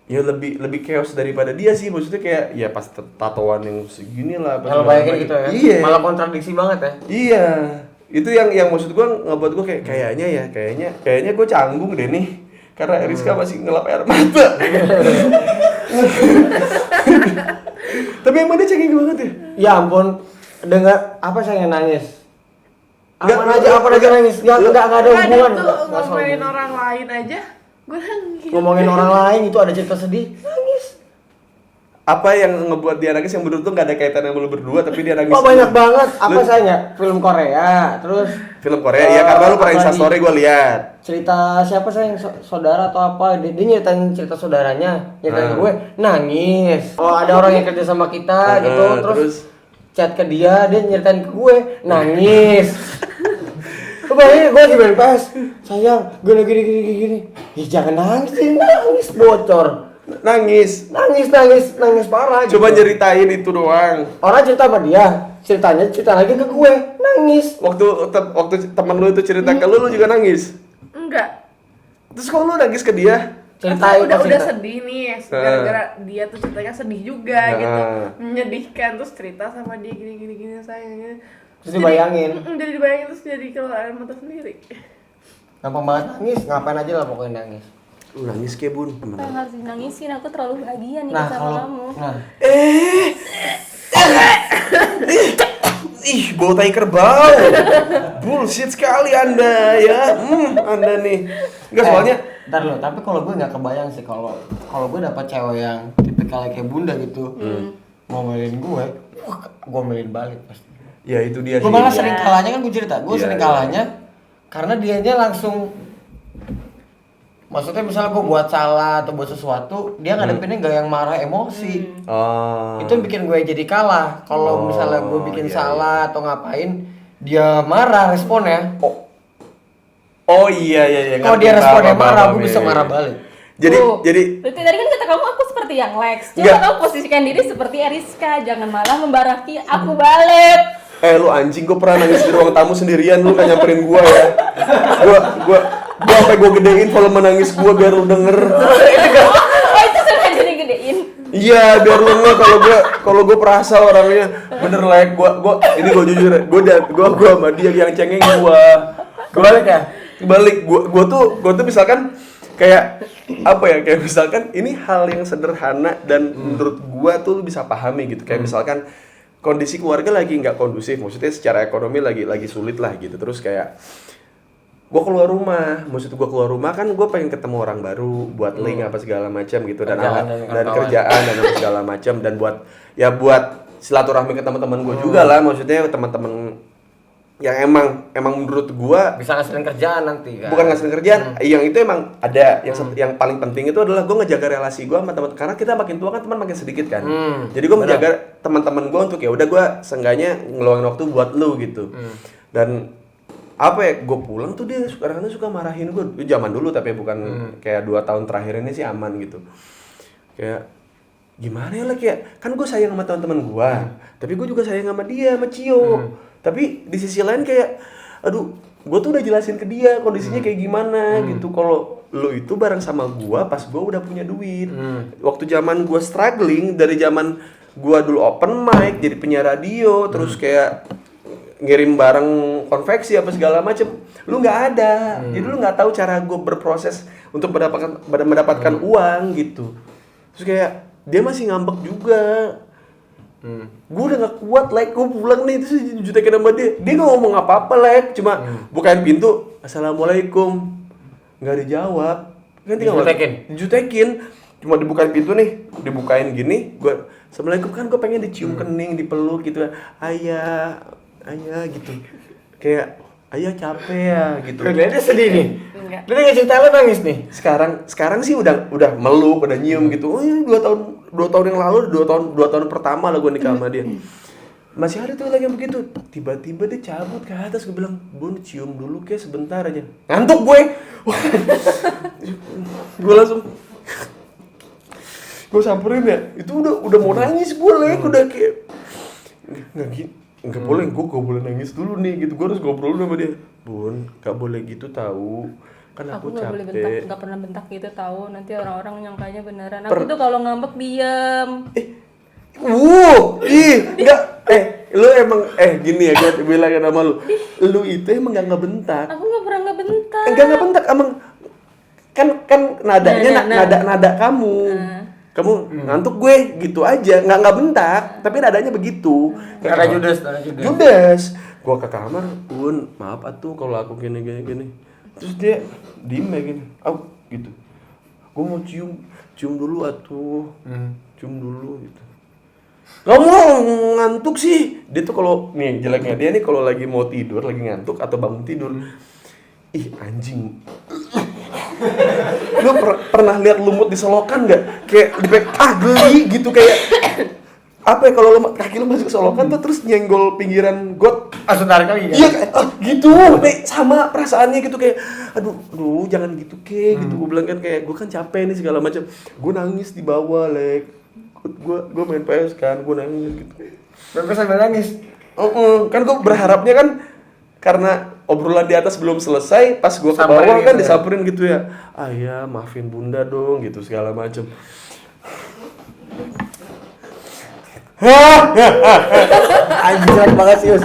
lebih chaos daripada dia sih. Maksudnya kayak ya pas tatoan yang segini lah apa
Kalau
segala
bayangin
macam.
gitu ya.
Iya.
Malah kontradiksi banget ya.
Iya, itu yang maksud gue ngebuat gue kayaknya gue canggung deh nih karena Eriska masih ngelap air mata. Tapi emang dia cengeng banget ya?
Ya ampun, dengar apa saya nangis?
Nggak,
Apa aja nangis? Ya enggak ada
Kadang
hubungan.
tuh
Nggak sama
ngomelin
hubungan.
orang lain aja, gue nangis.
Ngomongin orang lain itu ada cerita sedih, nangis.
Apa yang ngebuat dia nangis yang menurut tuh nggak ada kaitan sama lu berdua tapi dia nangis?
Oh banyak banget. Apa
Lu-
saya film Korea, terus
Film Korea ya karena lu pernah
apalagi?
Instastory gue lihat.
cerita siapa saya yang saudara atau apa dia nyeritain cerita saudaranya nyeritain ke gue nangis. Oh ada orang yang kerja sama kita gitu terus chat ke dia nyeritain ke gue nangis. Kebayang gue di BNPS sayang gue lagi gini ya jangan nangis bocor
Nangis.
nangis parah
Coba
gitu.
ceritain itu doang.
Orang cerita sama dia cerita lagi ke gue nangis.
Waktu teman lu itu cerita ke lu juga nangis.
Enggak.
Terus kok lu nangis ke dia?
Ceritain
Udah
cerita.
sedih nih, gara-gara dia tuh ceritanya sedih juga gitu, menyedihkan terus cerita sama dia gini sayangnya.
Terus dibayangin.
Jadi dibayangin terus jadi keluar air mata sendiri.
Gampang banget nangis, ngapain aja lah pokoknya nangis.
Lu nangis kayak bun.
Apa yang harus dinangisin? Aku terlalu bahagia nih
Nah
sama
kalau
kamu.
Ih, bau tai kerbau. Bullshit sekali Anda ya. Anda nih. Enggak soalnya
ntar lo, tapi kalau gue nggak kebayang sih kalau gue dapat cewek yang tipikal kayak bunda gitu, ngomelin gue ngomelin balik pasti.
ya itu dia
Gue
sih.
malah sering kalahnya kan gue cerita, gue
Iya,
sering
iya.
kalahnya karena dianya langsung, maksudnya misalnya gue buat salah atau buat sesuatu, dia ngadepinnya nggak yang marah emosi.
Oh.
Itu yang bikin gue jadi kalah. Kalau misalnya gue bikin
iya,
salah atau ngapain, dia marah responnya.
Oh iya.
Kalau dia responnya marah, gue bisa marah balik.
Jadi
Tuh.
jadi
Berarti tadi kan kata kamu aku seperti yang Lex. Coba
Nggak.
kamu posisikan diri seperti Eriska, jangan malah membaraki aku balik.
lu anjing, gue pernah nangis di ruang tamu sendirian, lu gak nyamperin gua ya. Gua sampai gua gedein volume nangis gua biar lu denger.
Oh itu sengaja digedein.
Iya, biar lu nggak kalau gua perasa orangnya bener like gua ini gua jujur, gua sama dia yang cengeng gua.
Kebalik ya?
Kebalik, gua tuh misalkan kayak apa ya, kayak misalkan ini hal yang sederhana dan menurut gua tuh lu bisa pahami gitu. Kayak misalkan kondisi keluarga lagi nggak kondusif, maksudnya secara ekonomi lagi sulit lah gitu. Terus kayak gue keluar rumah kan gue pengen ketemu orang baru buat link apa segala macam gitu dan kerjaan dan apa segala macam dan buat silaturahmi ke teman-teman gue juga lah, maksudnya teman-teman yang emang menurut gue
Bisa ngasilin kerjaan nanti kan?
bukan ngasilin kerjaan, yang itu emang ada yang paling penting itu adalah gue ngejaga relasi gue sama teman, karena kita makin tua kan teman makin sedikit kan. Jadi gue menjaga teman-teman gue untuk ya udah gue seenggaknya ngeluangin waktu buat lu gitu. Dan apa ya, gue pulang tuh dia kadang-kadang suka marahin gue. Zaman dulu tapi bukan kayak 2 tahun terakhir ini sih aman gitu. Kayak gimana ya lah, kayak kan gue sayang sama teman-teman gue, tapi gue juga sayang sama dia, sama Cio. Tapi di sisi lain kayak aduh, gue tuh udah jelasin ke dia kondisinya kayak gimana gitu. Kalau lo itu bareng sama gue pas gue udah punya duit. Waktu zaman gue struggling, dari zaman gue dulu open mic jadi penyiar radio, terus kayak ngirim barang konveksi apa segala macem, lu nggak ada. Jadi lu nggak tahu cara gue berproses untuk mendapatkan uang gitu. Terus kayak dia masih ngambek juga. Gue udah gak kuat, like gue pulang nih terus dijutekin sama dia gak ngomong apa-apa, like cuma bukain pintu, assalamualaikum, nggak dijawab kan, tinggal
Dijutekin?
dijutekin, cuma dibukain pintu nih, dibukain gini, gue assalamualaikum, kan gue pengen dicium kening, dipeluk gitu, ayah gitu, kayak ayah capek ya gitu.
Dia sedih nih.
Enggak.
Dia nggak cerita lo nangis nih.
Sekarang sih udah meluk, udah nyium gitu. Oh iya, 2 tahun yang lalu, 2 tahun pertama lah gue nikah sama dia. Masih ada tuh lagi yang begitu. Tiba-tiba dia cabut ke atas, gue bilang, "Bun, cium dulu kayak sebentar aja." Ngantuk gue. Gue langsung gue samperin ya. Itu udah mau nangis gue, udah kayak nggak boleh, gue gak boleh nangis dulu nih gitu. Gue harus ngobrol sama dia. "Bun, gak boleh gitu tahu. Kan aku
nggak boleh bentak,
capek."
nggak pernah bentak gitu tahu, nanti orang-orang nyangkanya beneran. Aku tuh kalau ngambek diem.
Enggak, lu emang, gini ya, gue bilangin sama lu itu emang gak ngebentak.
Aku nggak pernah nggak bentak.
Enggak ngebentak, emang kan nadanya nada kamu. Kamu ngantuk gue, gitu aja, nggak bentak, tapi nadanya begitu.
Ada judes.
Judes. Gua ke kamar, "Bun, maaf atuh kalau aku gini. Terus dia diem kayak gini, gitu. Gua mau cium dulu atuh, cium dulu gitu. Kamu ngantuk sih. Dia tuh kalau nih jeleknya dia nih kalau lagi mau tidur, lagi ngantuk atau bangun tidur. Ih, anjing. Lu pernah lihat lumut di selokan nggak? Kayak geli gitu, kayak apa ya, kalau kaki lu masuk selokan tuh terus nyenggol pinggiran got.
Langsung tarik lagi kan?
Iya, gitu. Nih sama perasaannya gitu, kayak aduh jangan gitu gitu. Gue bilang kan, kayak gue kan capek nih segala macam. Gue nangis di bawah, gue main PS kan, gue nangis gitu.
Gue sambil nangis.
Kan gue berharapnya kan, karena obrolan di atas belum selesai, pas gue ke
Samperin
bawah kan
gitu ya?
disamperin gitu ya. "Ayah, maafin bunda dong," gitu segala macem.
Anjir banget sih, Us.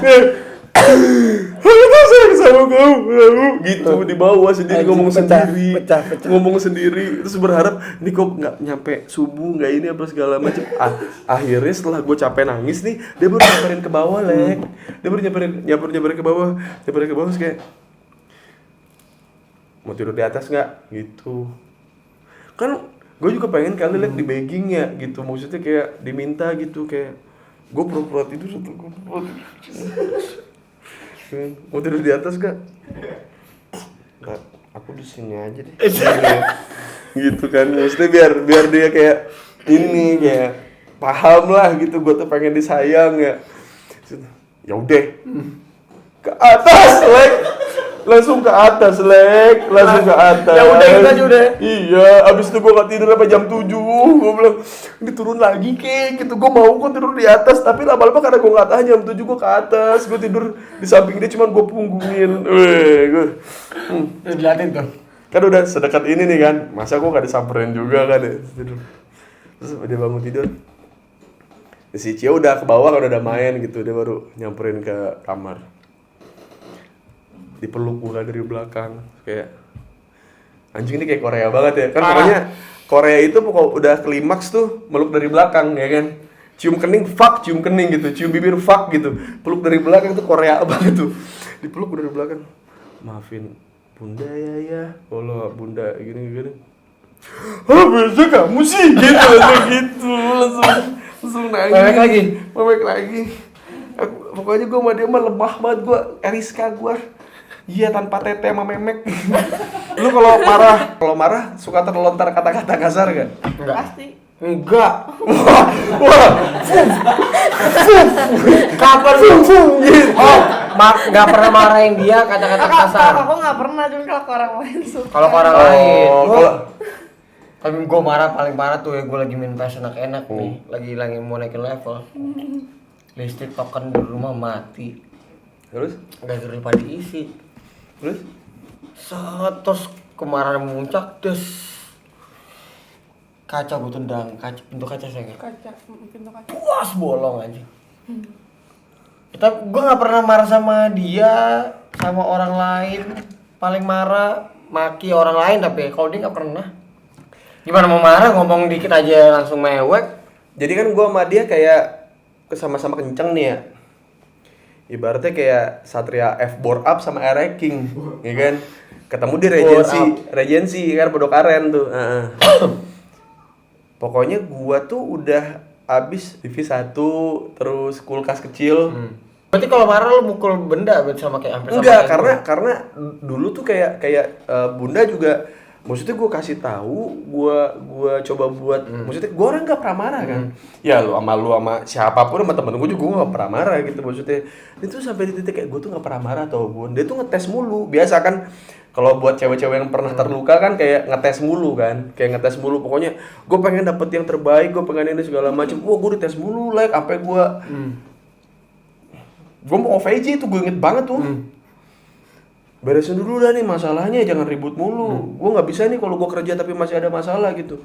"Aku sayang sama kamu," gitu di bawah sendiri.
Anjing,
Ngomong
pecah.
ngomong sendiri, terus berharap ini kok nggak nyampe subuh, nggak ini apa segala macem. Akhirnya setelah gue capek nangis nih, dia baru nyamperin ke bawah, dia baru nyamperin ke bawah, terus kayak, "Mau tidur di atas nggak?" gitu. Kan gue juga pengen kali di begging ya gitu, maksudnya kayak diminta gitu, kayak gue pura-pura tidur atau gue pura-pura tidur. "Mau tidur di atas gak?" "Enggak, aku di sini aja deh." Gitu kan, maksudnya biar dia kayak ini, kayak paham lah gitu, gue tuh pengen disayang ya. Ya udah, ke atas, langsung ke atas, langsung ke atas.
Ya udah, gitu aja udah.
Iya, abis itu gue gak tidur sampai jam 7. Gue bilang, ini turun lagi gitu. Gue mau tidur di atas, tapi lama-lama karena gue gak tahan, jam 7 gue ke atas. Gue tidur di samping dia, cuman gue punggungin.
Diliatin tuh.
Kan udah sedekat ini nih kan, masa gue gak disamperin juga kan ya. Terus dia bangun tidur, si Cio udah ke bawah kan, udah main gitu. Dia baru nyamperin ke kamar, dipeluk gue dari belakang. Kayak anjing, ini kayak Korea banget ya kan. Pokoknya Korea itu udah klimaks tuh meluk dari belakang ya kan. Cium kening, fuck, cium kening gitu. Cium bibir, fuck gitu. Peluk dari belakang tuh Korea banget tuh. Dipeluk dari belakang. "Maafin bunda ya, kalau bunda gini. Bisa kamu sih gitu, langsung nangis. Memek lagi. Pokoknya gue sama dia mah lemah banget, gue Eriska gue. Iya, tanpa tete sama memek. Lu kalau marah suka terlontar kata-kata kasar gak?
Pasti.
Enggak.
Wah.
Kapan lu?
Gitu.
Oh, nggak pernah marahin dia kata-kata kasar.
Aku nggak pernah, cuma kalau ke orang lain suka.
Kalau ke orang lain,
kalau
tapi gue marah paling parah tuh ya, gue lagi main PS enak-enak nih, lagi mau naikin level. Listrik token di rumah mati.
terus
Gak daripada diisi. Terus kemarahan memuncak, kaca gue tendang, pintu kaca saya
Pintu kaca.
puas bolong aja. Tapi gue nggak pernah marah sama dia, sama orang lain. Paling marah maki orang lain, tapi kalau dia nggak pernah. Gimana mau marah, ngomong dikit aja langsung mewek.
jadi kan gue sama dia kayak sama-sama kenceng nih ya. Ibaratnya kayak Satria F board up sama R King, ya kan? Ketemu di Regency kan Pondok Aren tuh. Pokoknya gua tuh udah abis TV 1, terus kulkas kecil.
Berarti kalau marah lu mukul benda berarti sama kayak hampir sama
Enggak,
kayak
karena dulu tuh kayak bunda juga, maksudnya gue kasih tahu, gue coba buat, maksudnya gue orang nggak pernah marah kan, ya lu sama siapapun, sama temen gue juga gue nggak pernah marah gitu, maksudnya itu sampai di titik kayak gue tuh nggak pernah marah tau bun, dia tuh ngetes mulu, biasa kan kalau buat cewek-cewek yang pernah terluka kan kayak ngetes mulu kan, kayak ngetes mulu, pokoknya gue pengen dapet yang terbaik, gue pengen ini segala macem, wah gue dites mulu like, sampai gue mau OVJ itu gue inget banget tuh. Beresin dulu dah nih masalahnya, jangan ribut mulu. Gue nggak bisa nih kalau gue kerja tapi masih ada masalah gitu.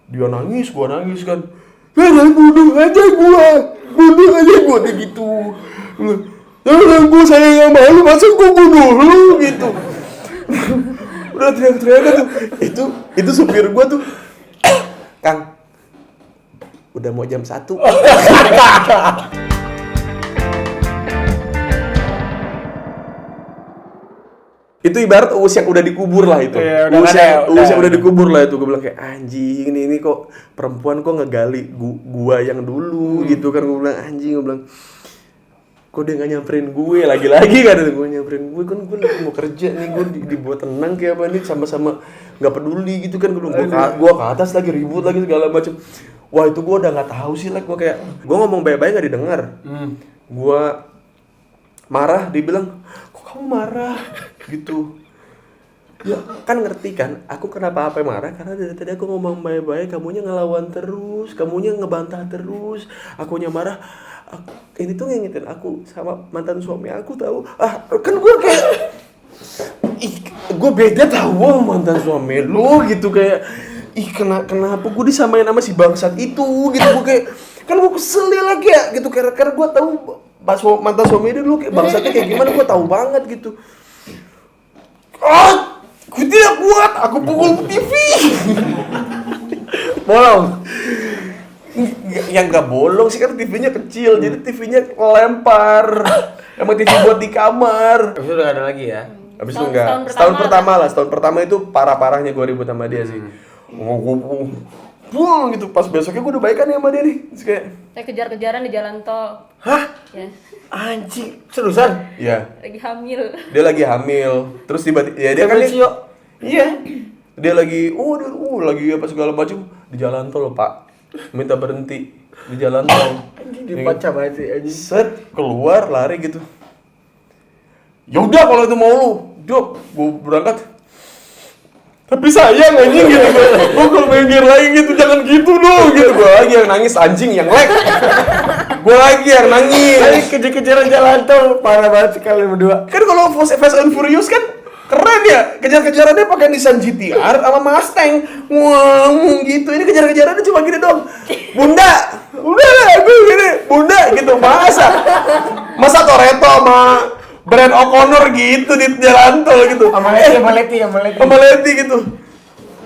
Dia nangis, gue nangis kan. Bunuh aja gue dia gitu. Gue sayang sama lu, masa gue bunuh lu gitu. Udah teriak-teriak tuh. Itu supir gue tuh. Kang, udah mau jam 1. Itu ibarat us yang udah dikubur lah itu.
Iya,
Us yang udah dikubur lah itu. Gue bilang kayak anjing ini kok perempuan kok ngegali gua yang dulu gitu kan. Gue bilang anjing, gue bilang kok dia gak nyamperin gue lagi-lagi kan, gue nyamperin gue kan, gue lagi mau kerja nih, gue dibuat tenang kayak apa nih, sama-sama nggak peduli gitu kan. Gue ke atas lagi ribut lagi segala macam. Wah itu gue udah nggak tahu sih lah, gue kayak gue ngomong baik-baik nggak didengar. Gue marah, dibilang kok kamu marah gitu. Ya kan ngerti kan, aku kenapa apa marah, karena dari tadi aku ngomong baik-baik, kamunya ngelawan terus, kamunya ngebantah terus, akunya marah. Ini tuh ngingetin aku sama mantan suami aku, tahu. Kan gue kayak gue beda tahu sama mantan suami lu gitu, kayak kenapa gue disamain sama si bangsat itu gitu. Gue kayak kan gue kesel dia lagi ya gitu, karena gue tahu pas mantan suami dia dulu kayak bangsatnya kayak gimana, gue tahu banget gitu. Gue tidak kuat, aku pukul TV. Bolong. Yang nggak bolong sih, kan TV-nya kecil, jadi TV-nya lempar. Emang TV buat di kamar.
Habis itu udah gak ada lagi ya?
Habis itu enggak. Setahun pertama itu parah-parahnya gue ribut sama dia sih. Buang gitu, pas besoknya gue udah baikan ya sama dia nih. Terus kayak
Saya kejar-kejaran di jalan tol.
Hah?
Ya.
Anjing, seriusan?
iya,
Lagi hamil.
dia lagi hamil. Terus tiba-tiba ya dia kan iya. Dia lagi lagi apa segala macam di jalan tol, Pak. Minta berhenti di jalan tol.
Dibaca banget sih anjing.
Set, keluar lari gitu. Ya udah kalau itu mau lu, Jok, gue berangkat. Tapi sayang anjing gitu. Gue kalau minggir lagi gitu, jangan gitu dong gitu. Gue lagi yang nangis, anjing yang lag. Gue lagi yang nangis.
Tadi kejar-kejaran jalan tol, parah banget sekali berdua.
Kan kalau Fast and Furious kan keren ya, kejar-kejarannya pakai Nissan GT-R sama Mustang, wah gitu. Ini kejar-kejarannya cuma gini dong, Bunda, udah lah, gue gini, Bunda gitu, masa Toretto sama Brand O'Connor gitu di jalan tol gitu,
Sama Leti.
gitu.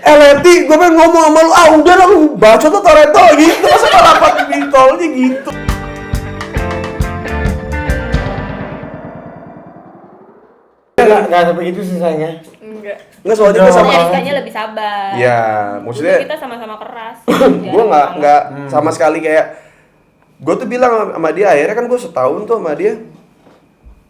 Leti, gue pengen ngomong sama lu, udah lah lu baca tuh Toretto gitu, masa balapan di tolnya gitu.
Nggak sampai gitu sih sayangnya.
Enggak.
Nggak, soalnya gue sama
Rizkanya lebih sabar.
ya, maksudnya
Dulu kita sama-sama keras.
gue nggak sama sekali kayak, gue tuh bilang sama dia, akhirnya kan gue setahun tuh sama dia,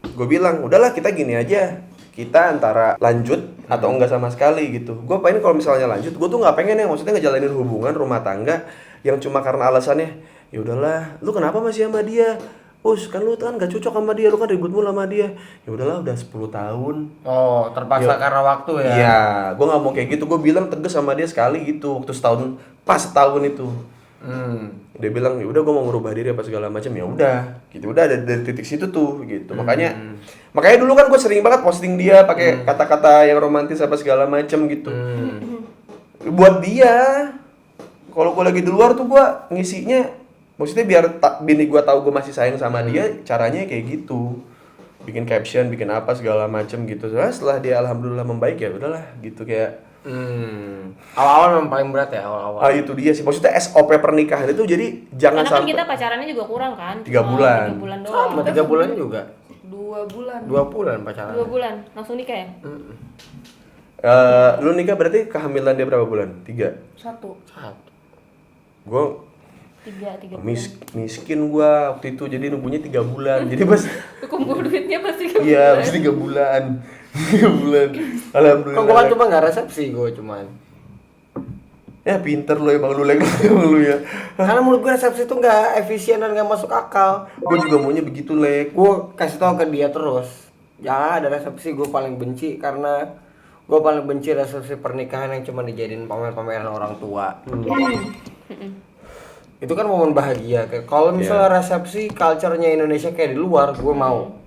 gue bilang udahlah kita gini aja, kita antara lanjut atau enggak sama sekali gitu. Gue pengen kalau misalnya lanjut, gue tuh nggak pengen ya, maksudnya ngejalanin hubungan rumah tangga yang cuma karena alasannya ya udahlah, lu kenapa masih sama dia, kan lu kan gak cocok sama dia, lu kan ribut mulu sama dia. Ya udahlah, udah 10 tahun.
Oh, terpaksa karena waktu ya.
Iya, gue nggak mau kayak gitu. Gue bilang tegas sama dia sekali gitu waktu setahun itu. Dia bilang ya udah gue mau ngerubah diri apa segala macam, ya udah gitu. Udah ada dari titik situ tuh gitu. Makanya dulu kan gue sering banget posting dia pakai kata-kata yang romantis apa segala macam gitu. Buat dia, kalau gue lagi di luar tuh gue ngisinya, maksudnya biar bini gue tahu gue masih sayang sama dia, caranya kayak gitu. Bikin caption, bikin apa segala macem gitu. Soalnya setelah dia alhamdulillah membaik, ya udahlah gitu kayak.
Awal-awal memang paling berat ya, awal-awal.
Itu dia sih. Maksudnya SOP pernikahan itu jadi jangan
Karena kan
sampai
kita pacarannya juga kurang kan?
3 bulan.
3 bulan doang.
Sama 3 bulan juga.
2 bulan.
2 bulan pacaran.
2 bulan langsung nikah ya?
Lu nikah berarti kehamilan dia berapa bulan? 3.
1.
Gue
tiga
miskin gue waktu itu, jadi nunggunya 3 bulan. Jadi pas
kumpul duitnya pasti
iya pasti 3 bulan. 3 bulan. Alhamdulillah.
Kok gue kan cuma nggak resepsi gue cuman.
Ya pinter lo emang lu emang lu ya.
Karena menurut gue resepsi itu nggak efisien dan nggak masuk akal.
Gue juga maunya begitu lek.
Gue kasih tau ke dia terus, jangan ada resepsi. Gue paling benci karena gue paling benci resepsi pernikahan yang cuma dijadiin pamer-pameran orang tua. Itu kan momen bahagia. Kalau misalnya resepsi culture-nya Indonesia kayak di luar, gue mau.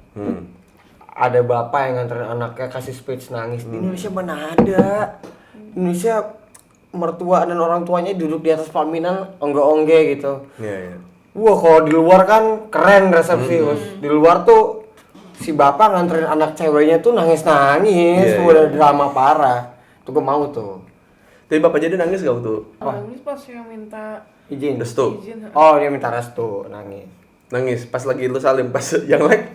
Ada bapak yang nganterin anaknya kasih speech nangis. Di Indonesia mana ada? Indonesia mertua dan orang tuanya duduk di atas pelaminan ongge-ongge gitu.
Iya.
Wah, kalau di luar kan keren resepsi, Bos. Di luar tuh si bapak nganterin anak ceweknya tuh nangis-nangis, udah drama parah. Tuh gue mau tuh.
Tapi bapak jadi nangis gak waktu
Nangis pas yang minta
Izin.
restu?
izin.
Oh, dia minta restu, nangis.
Nangis pas lagi lu salim, pas yang lain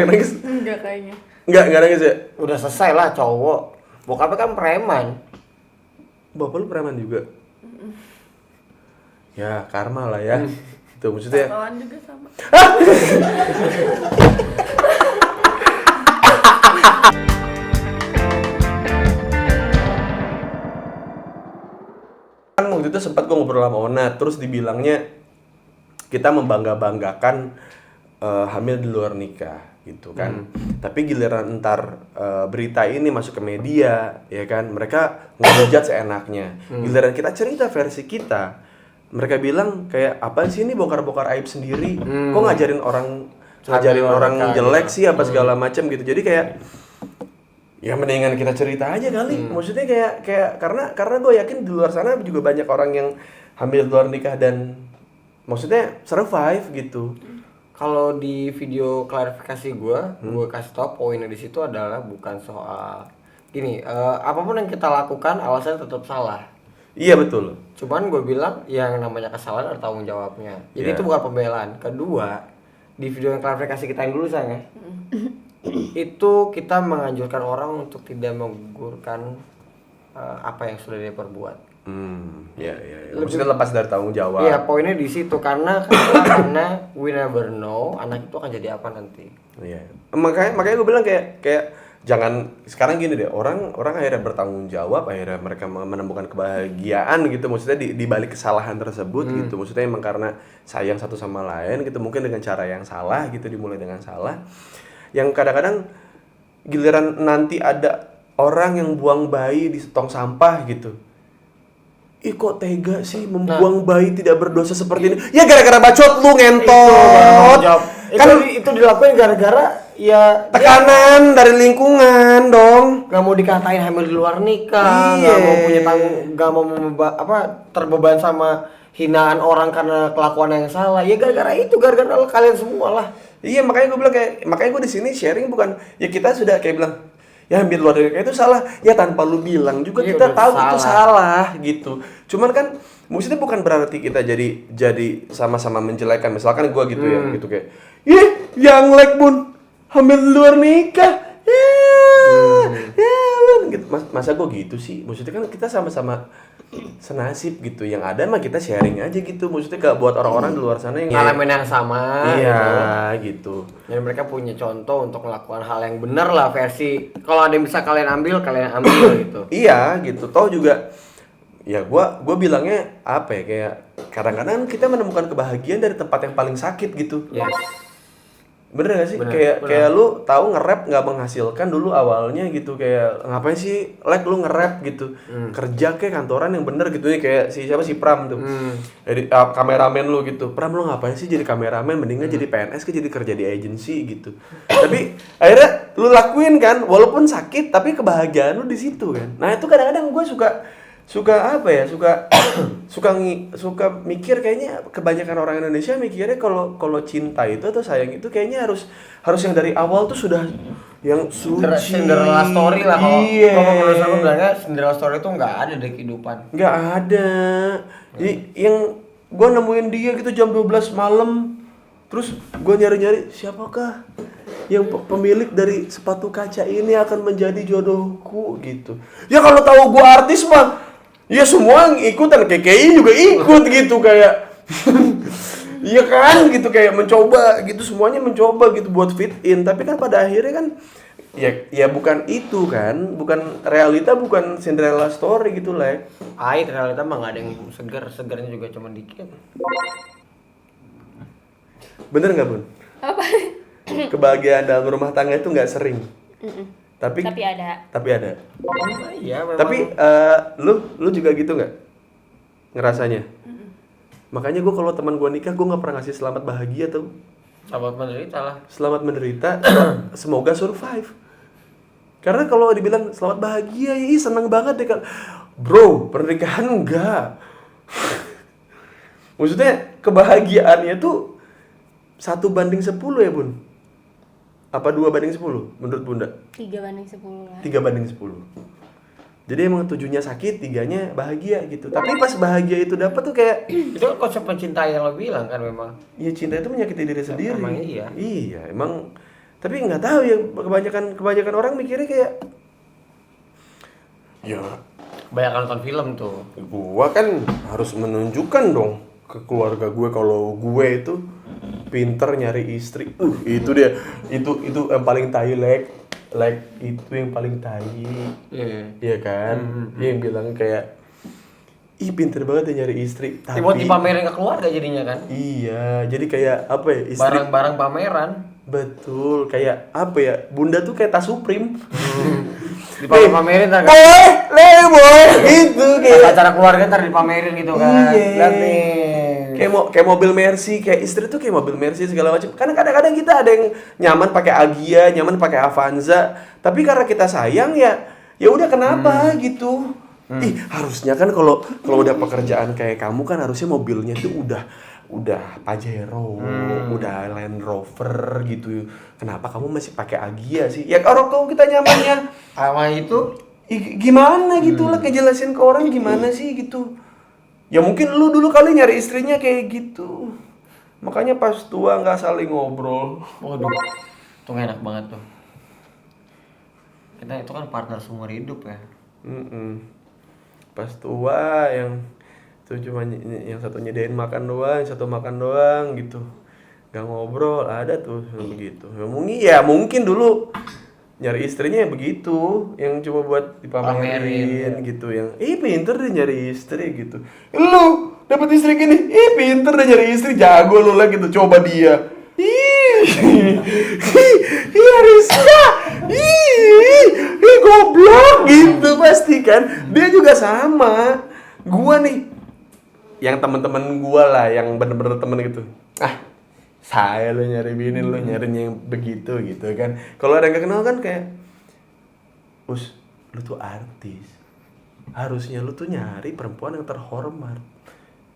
nangis.
Enggak kayaknya.
Enggak nangis ya?
Udah selesai lah cowok. Bokapnya kan preman.
Bapak lu preman juga? Ya karma lah ya. Itu maksudnya.
Kawan juga sama.
Kan waktu itu sempat gue ngobrol sama Ona, terus dibilangnya kita membangga-banggakan hamil di luar nikah gitu kan. Tapi giliran ntar berita ini masuk ke media, ya kan, mereka ngehujat seenaknya. Giliran kita cerita versi kita, mereka bilang kayak apa sih ini bongkar-bongkar aib sendiri, kok ngajarin orang jelek sih apa segala macam gitu. Jadi kayak ya mendingan kita cerita aja kali. Maksudnya kayak karena gue yakin di luar sana juga banyak orang yang hamil di luar nikah dan maksudnya survive gitu.
Kalau di video klarifikasi gue kasih tau poinnya di situ adalah bukan soal gini, apapun yang kita lakukan alasannya tetap salah.
Iya betul.
Cuman gue bilang yang namanya kesalahan ada tanggung jawabnya. Jadi itu bukan pembelaan. Kedua, di video yang klarifikasi kita yang dulu sayang ya, itu kita menganjurkan orang untuk tidak menggugurkan apa yang sudah dia perbuat.
Ya. Maksudnya lepas dari tanggung jawab.
Iya, poinnya di situ karena we never know anak itu akan jadi apa nanti.
Iya. Makanya gue bilang kayak jangan sekarang gini deh, orang akhirnya bertanggung jawab, akhirnya mereka menemukan kebahagiaan gitu, maksudnya di balik kesalahan tersebut gitu. Maksudnya emang karena sayang satu sama lain gitu, mungkin dengan cara yang salah gitu, dimulai dengan salah. Yang kadang-kadang giliran nanti ada orang yang buang bayi di tong sampah gitu. Ih kok tega sih membuang bayi tidak berdosa seperti ini? Ya gara-gara bacot lu ngentot.
Kan itu dilakuin gara-gara ya
tekanan dari lingkungan dong.
gak mau dikatain hamil di luar nikah, gak mau punya gak mau terbeban sama hinaan orang karena kelakuan yang salah. Ya gara-gara itu, gara-gara kalian semua lah.
Iya, makanya gue bilang makanya gue di sini sharing bukan ya kita sudah kayak bilang ya hamil luar nikah itu salah ya tanpa lu bilang juga kita tahu itu salah gitu. Cuman kan maksudnya bukan berarti kita jadi sama-sama menjelekan. Misalkan gue gitu ya gitu kayak yang like bun hamil luar nikah gitu. Masa gue gitu sih? Maksudnya kan kita sama-sama senasib gitu. Yang ada mah kita sharing aja gitu. Maksudnya gak buat orang-orang di luar sana yang
ngalamin yang sama.
Iya gitu.
Dan mereka punya contoh untuk melakukan hal yang benar lah versi. Kalau ada yang bisa kalian ambil gitu.
Iya gitu. Toh juga ya gue bilangnya apa ya, kayak kadang-kadang kita menemukan kebahagiaan dari tempat yang paling sakit gitu.
Yes.
Bener gak sih? Kayak lu tahu nge-rap nggak menghasilkan dulu awalnya gitu, kayak ngapain sih lu nge-rap gitu, kerja kayak kantoran yang bener gitu nih, kayak si Pram tuh, jadi kameramen lu gitu, Pram lu ngapain sih jadi kameramen, mendingan jadi PNS ke jadi kerja di agency gitu. Tapi akhirnya lu lakuin kan, walaupun sakit tapi kebahagiaan lu di situ kan. Nah itu kadang-kadang gue suka apa ya, suka mikir kayaknya kebanyakan orang Indonesia mikirnya kalau cinta itu atau sayang itu kayaknya harus yang dari awal tuh sudah yang suci.
Cinderella story lah kalau menurut aku bilangnya Cinderella story itu nggak ada di kehidupan.
Nggak ada. Jadi yang gue nemuin dia gitu jam 12 malam, terus gue nyari siapakah yang pemilik dari sepatu kaca ini akan menjadi jodohku gitu. Ya kalau tahu gue artis mah Ya semua ikutan, KKI juga ikut gitu kayak iya kan gitu kayak mencoba gitu, semuanya mencoba gitu buat fit in, tapi kan pada akhirnya kan ya bukan itu kan, bukan realita, bukan Cinderella story gitu lah.
Air realita mah nggak ada yang segernya juga cuma dikit.
Bener nggak Bun?
Apa?
Kebahagiaan dalam rumah tangga itu nggak sering. Tapi
ada.
Iya memang.
Tapi lu juga gitu nggak ngerasanya? Makanya gue kalau teman gue nikah, gue nggak pernah ngasih selamat bahagia tuh.
Selamat menderita lah.
Selamat menderita, semoga survive. Karena kalau dibilang selamat bahagia, ya seneng banget deh kan. Bro, pernikahan enggak. Maksudnya kebahagiaannya tuh 1:10 ya Bun? Apa 2:10 menurut Bunda?
3:10 lah.
3:10. Jadi emang 7-nya sakit, 3-nya bahagia gitu. Tapi pas bahagia itu dapat tuh kayak
Itu kan konsep pencinta yang lo bilang kan memang.
ya cinta itu menyakiti diri sendiri.
Emang iya.
Iya, emang. Tapi nggak tahu ya, kebanyakan orang mikirnya kayak ya
Kebanyakan nonton film tuh.
gua kan harus menunjukkan dong ke keluarga gue kalau gue itu pinter nyari istri. Itu dia. Itu yang paling tai itu yang paling tai. Iya kan? Dia yang bilang kayak ih pinter banget dia nyari istri. Tapi
Buat dipamerin ke keluarga jadinya kan.
iya, jadi kayak apa ya? Istri
Barang-barang pameran.
betul, kayak apa ya? Bunda tuh kayak tas Supreme.
Dipamerin ntar kan.
Boy, gitu kayak
Acara keluarga ntar dipamerin gitu kan.
Iya.
Lihat nih.
kayak mobil Mercy, kayak istri tuh kayak mobil Mercy segala macam. Karena kadang-kadang kita ada yang nyaman pakai Agya, nyaman pakai Avanza, tapi karena kita sayang ya udah kenapa gitu. Ih, harusnya kan kalau udah pekerjaan kayak kamu kan harusnya mobilnya tuh udah Pajero, udah Land Rover gitu. Kenapa kamu masih pakai Agya sih? Ya kalau kita nyamannya
Sama itu
gimana gitu lah, ngejelasin ke orang gimana sih gitu. Ya mungkin lu dulu kali nyari istrinya kayak gitu, makanya pas tua nggak saling ngobrol.
waduh. Itu nggak enak banget tuh. Kita itu kan partner seumur hidup ya.
Pas tua yang tuh cuma yang satu nyediain makan doang, yang satu makan doang gitu, nggak ngobrol. Ada tuh yang begitu. Ya mungkin dulu nyari istrinya ya begitu, yang cuma buat dipamerin gitu, yang pinter deh nyari istri gitu. Lu dapet istri gini, pinter deh nyari istri, jago lu lah gitu, coba dia. Rizka, goblok gitu pasti kan. Dia juga sama. Gua nih, yang teman-teman gua lah, yang bener-bener temen gitu. Saya lo nyari bini, lo nyarinya yang begitu gitu kan. Kalau ada yang gak kenal kan kayak, lu tuh artis, harusnya lu tuh nyari perempuan yang terhormat.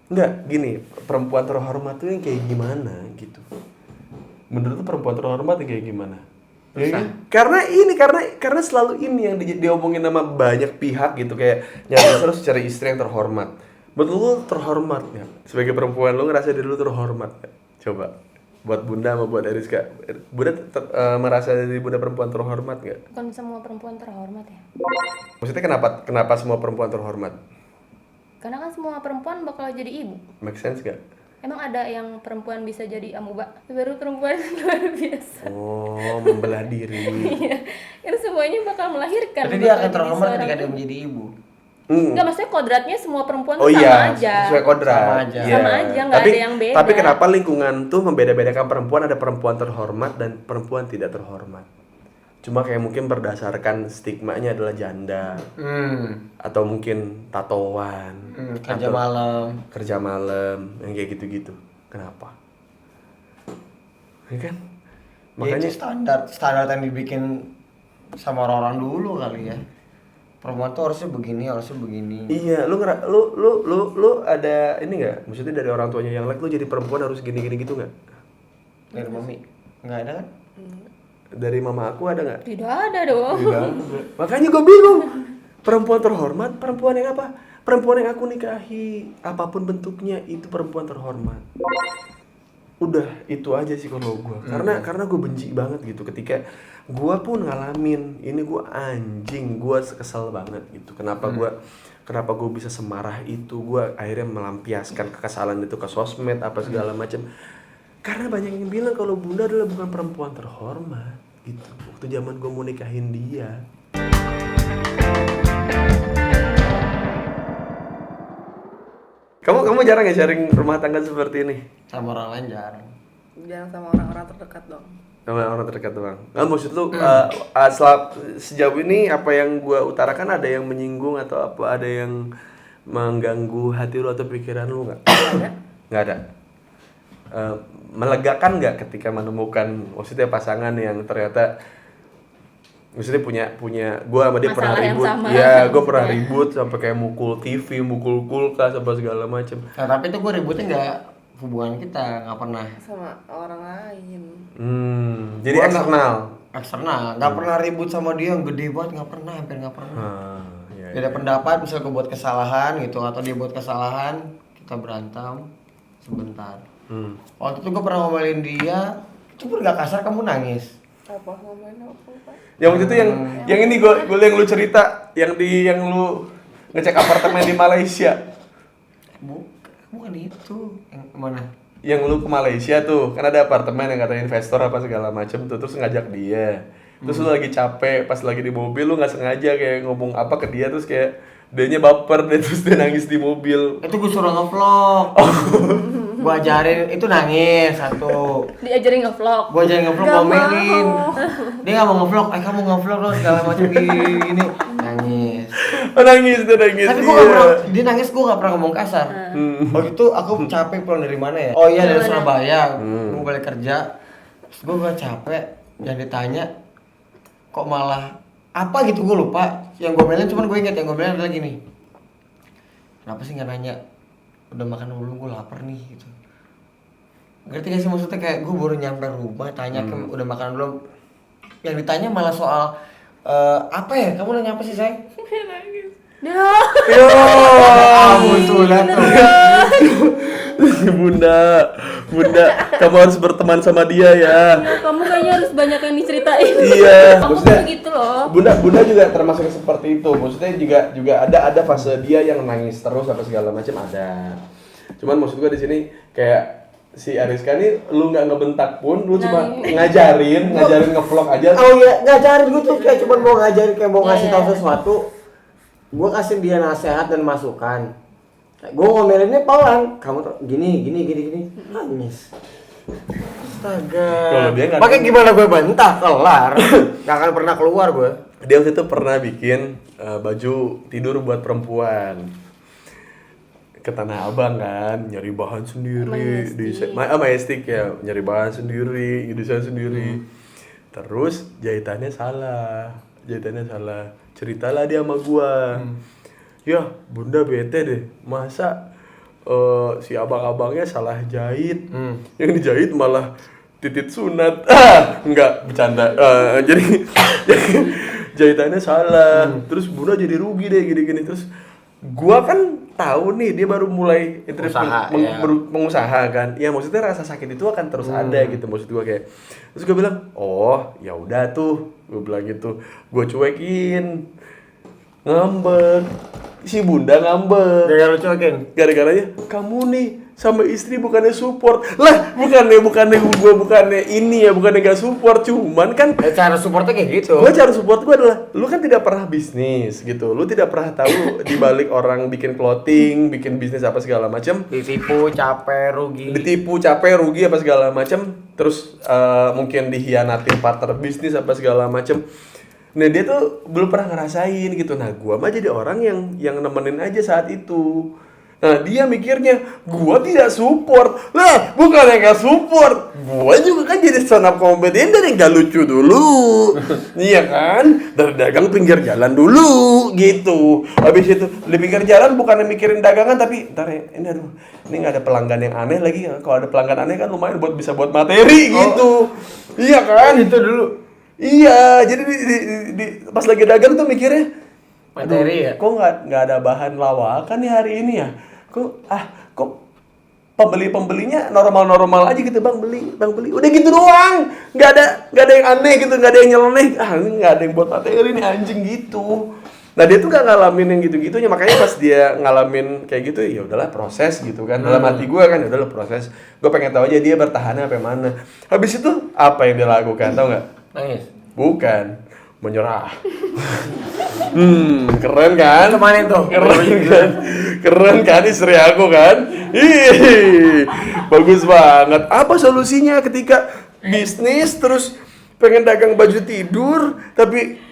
Enggak, gini, perempuan terhormat tuh yang kayak gimana gitu. Menurut lu perempuan terhormat yang kayak gimana? Ya, kan? Karena selalu ini yang diomongin sama banyak pihak gitu, kayak nyari harus cari istri yang terhormat. Menurut lu terhormat nggak? Sebagai perempuan lu ngerasa diri lu terhormat nggak? Coba buat Bunda sama buat Eriska, Bunda merasa diri Bunda perempuan terhormat nggak?
Bukan semua perempuan terhormat ya.
Maksudnya kenapa semua perempuan terhormat?
Karena kan semua perempuan bakal jadi ibu.
Make sense gak?
Emang ada yang perempuan bisa jadi amuba? Baru perempuan luar biasa.
Oh, membelah diri.
Iya, kan semuanya bakal melahirkan.
Tapi dia
bakal
akan
jadi
terhormat
seorang
ketika dia
ibu.
menjadi ibu.
Enggak, maksudnya kodratnya semua perempuan
Oh
tuh sama
iya,
aja.
sesuai kodrat.
Sama aja.
Iya.
Sama aja, nggak ada yang beda.
Tapi kenapa lingkungan tuh membeda-bedakan perempuan, ada perempuan terhormat dan perempuan tidak terhormat? Cuma kayak mungkin berdasarkan stigmanya adalah janda, atau mungkin tatoan,
Kerja
atau
malam.
yang kayak gitu-gitu. Kenapa? Ya kan?
Makanya
Makanya
standar yang dibikin sama orang-orang dulu kali ya. Perempuan tuh harusnya begini.
iya, lu ada ini nggak? Maksudnya dari orang tuanya yang lu jadi perempuan harus gini-gini gitu nggak?
Dari mami nggak ada kan?
Dari mama aku ada nggak?
Tidak ada dong.
Tidak. Makanya gue bingung. Perempuan terhormat, perempuan yang apa? Perempuan yang aku nikahi, apapun bentuknya itu perempuan terhormat. Udah itu aja sih kalau gue. Karena gue benci banget gitu ketika gue pun ngalamin ini, gue anjing, gue kesel banget gitu. Kenapa kenapa gue bisa semarah itu, gue akhirnya melampiaskan kekesalan itu ke sosmed apa segala macam. Karena banyak yang bilang kalau Bunda adalah bukan perempuan terhormat gitu. Waktu zaman gue mau nikahin dia. Kamu jarang ya sharing rumah tangga seperti ini?
Sama orang lain jarang.
Jangan sama orang-orang terdekat dong.
Sama orang terdekat doang. Nah, maksud lu sejauh ini apa yang gua utarakan ada yang menyinggung atau apa, ada yang mengganggu hati lu atau pikiran lu nggak? Nggak ada. Melegakan nggak ketika menemukan maksudnya pasangan yang ternyata maksudnya punya gua sama dia pernah
Masalah yang
ribut.
sama.
Ya, gua pernah ribut sampai kayak mukul TV, mukul kulkas apa segala macem.
Nah, tapi itu gue ributnya nggak hubungan kita, nggak pernah.
Sama orang lain.
Jadi
Gua
eksternal.
Eksternal, nggak pernah ribut sama dia yang gede banget, nggak pernah, hampir nggak pernah.
Ya,
Beda pendapat, misal gue buat kesalahan gitu atau dia buat kesalahan, kita berantem sebentar. Waktu itu gue pernah ngomelin dia, itu pun gak kasar, kamu nangis.
Apa ngomongin apa Pak?
Yang waktu itu yang ini gue yang lu cerita yang lu ngecek apartemen di Malaysia.
Bukan itu. Yang mana?
Yang lu ke Malaysia tuh, kan ada apartemen yang katanya investor apa segala macem tuh, terus ngajak dia. Terus lu lagi capek, pas lagi di mobil lu nggak sengaja kayak ngomong apa ke dia, terus kayak dianya baper deh, terus dia nangis di mobil.
Itu gue suruh ngevlog. Gue ajarin, itu nangis satu.
Diajarin ngevlog.
Gue ajarin ngevlog, ngomelin. Dia gak mau ngevlog, kamu ngevlog loh segala macam gini. Nangis.
Oh, nangis.
Tapi gue gak pernah, dia nangis gue gak pernah ngomong kasar. Waktu itu aku capek pulang dari mana ya? Oh iya dari Surabaya, gue balik kerja. Terus gue capek, yang ditanya kok malah apa gitu gue lupa. Yang gue bilang cuman gue inget, yang gue bilang adalah gini. Kenapa sih gak nanya? Udah makan belum, gue lapar nih gitu. Ngerti gak sih maksudnya, kayak gue baru nyampe rumah tanya ke udah makan belum. Yang ditanya malah soal apa ya? Kamu nanya apa sih, sayang?
Ya.
Tuh lihat tuh.
Bunda, kamu harus berteman sama dia ya.
Ya, kamu kayaknya harus banyak yang diceritain.
Iya,
Aku
maksudnya
begitu loh.
Bunda juga termasuk seperti itu. Maksudnya juga ada fase dia yang nangis terus apa segala macam ada. Cuman maksud gua di sini kayak si Ariska nih, lu nggak ngebentak pun, lu cuma ngajarin ngevlog aja.
Oh iya, ngajarin gue tuh kayak cuma mau ngajarin, kayak mau ngasih tahu sesuatu. Gue kasih dia nasihat dan masukan. Gue ngomelinnya pelan, kamu tuh gini, nangis. Astaga.
Kalau dia nggak
pakai gimana gue bantah, kelar. Gak akan pernah keluar gue.
Dia waktu itu pernah bikin baju tidur buat perempuan ke Tanah Abang kan, nyari bahan sendiri, Majestic ya, nyari bahan sendiri, desain sendiri. Terus jahitannya salah. Ceritalah dia sama gua. Ya, Bunda bete deh. Masa si abang-abangnya salah jahit. Yang dijahit malah titit sunat. Enggak, bercanda. Jadi jahitannya salah. Terus Bunda jadi rugi deh gini-gini. Terus gua kan tahu nih dia baru mulai mengusaha kan. Ya maksudnya rasa sakit itu akan terus ada gitu, maksud gua kayak. Terus gua bilang, "Oh, ya udah tuh." Gua bilang gitu. Gua cuekin. Ngambek. Si Bunda ngambek.
Gara-gara lu cuekin.
Gara-garanya kamu nih sama istri bukannya support. Lah, bukannya gak support, cuman kan
Cara supportnya kayak gitu.
cara support gue adalah lu kan tidak pernah bisnis gitu, lu tidak pernah tahu di balik orang bikin clothing, bikin bisnis apa segala macam,
Ditipu, capek, rugi
apa segala macam, terus mungkin dihianatin partner bisnis apa segala macam. Nah dia tuh belum pernah ngerasain gitu. Nah gua mah jadi orang yang nemenin aja saat itu. Nah dia mikirnya gua tidak support. Lah bukannya gak support, gua juga kan jadi stand up comedian dari gak lucu dulu. Iya kan, dari dagang pinggir jalan dulu gitu. Habis itu di pinggir jalan bukannya mikirin dagangan, tapi ntar ya, ini gak ada pelanggan yang aneh lagi. Kalau ada pelanggan aneh kan lumayan bisa buat materi gitu. Iya kan, itu dulu. Iya, jadi pas lagi dagang tuh mikirnya
materi ya.
Kok nggak ada bahan lawakan nih hari ini ya? Kok pembelinya normal aja gitu, bang beli. Udah gitu doang, nggak ada yang aneh gitu, nggak ada yang nyeleneh. Ini nggak ada yang buat materi nih anjing gitu. Nah dia tuh gak ngalamin yang gitu-gitunya, makanya pas dia ngalamin kayak gitu ya udahlah proses gitu kan. Dalam hati gue kan ya udahlah proses. Gue pengen tahu aja dia bertahannya sampai mana. Habis itu apa yang dia lakukan, tau nggak?
Nangis.
Bukan, menyerah. Keren kan?
Kemana tuh?
Keren kan istri aku kan? Ih, bagus banget. Apa solusinya ketika bisnis terus pengen dagang baju tidur tapi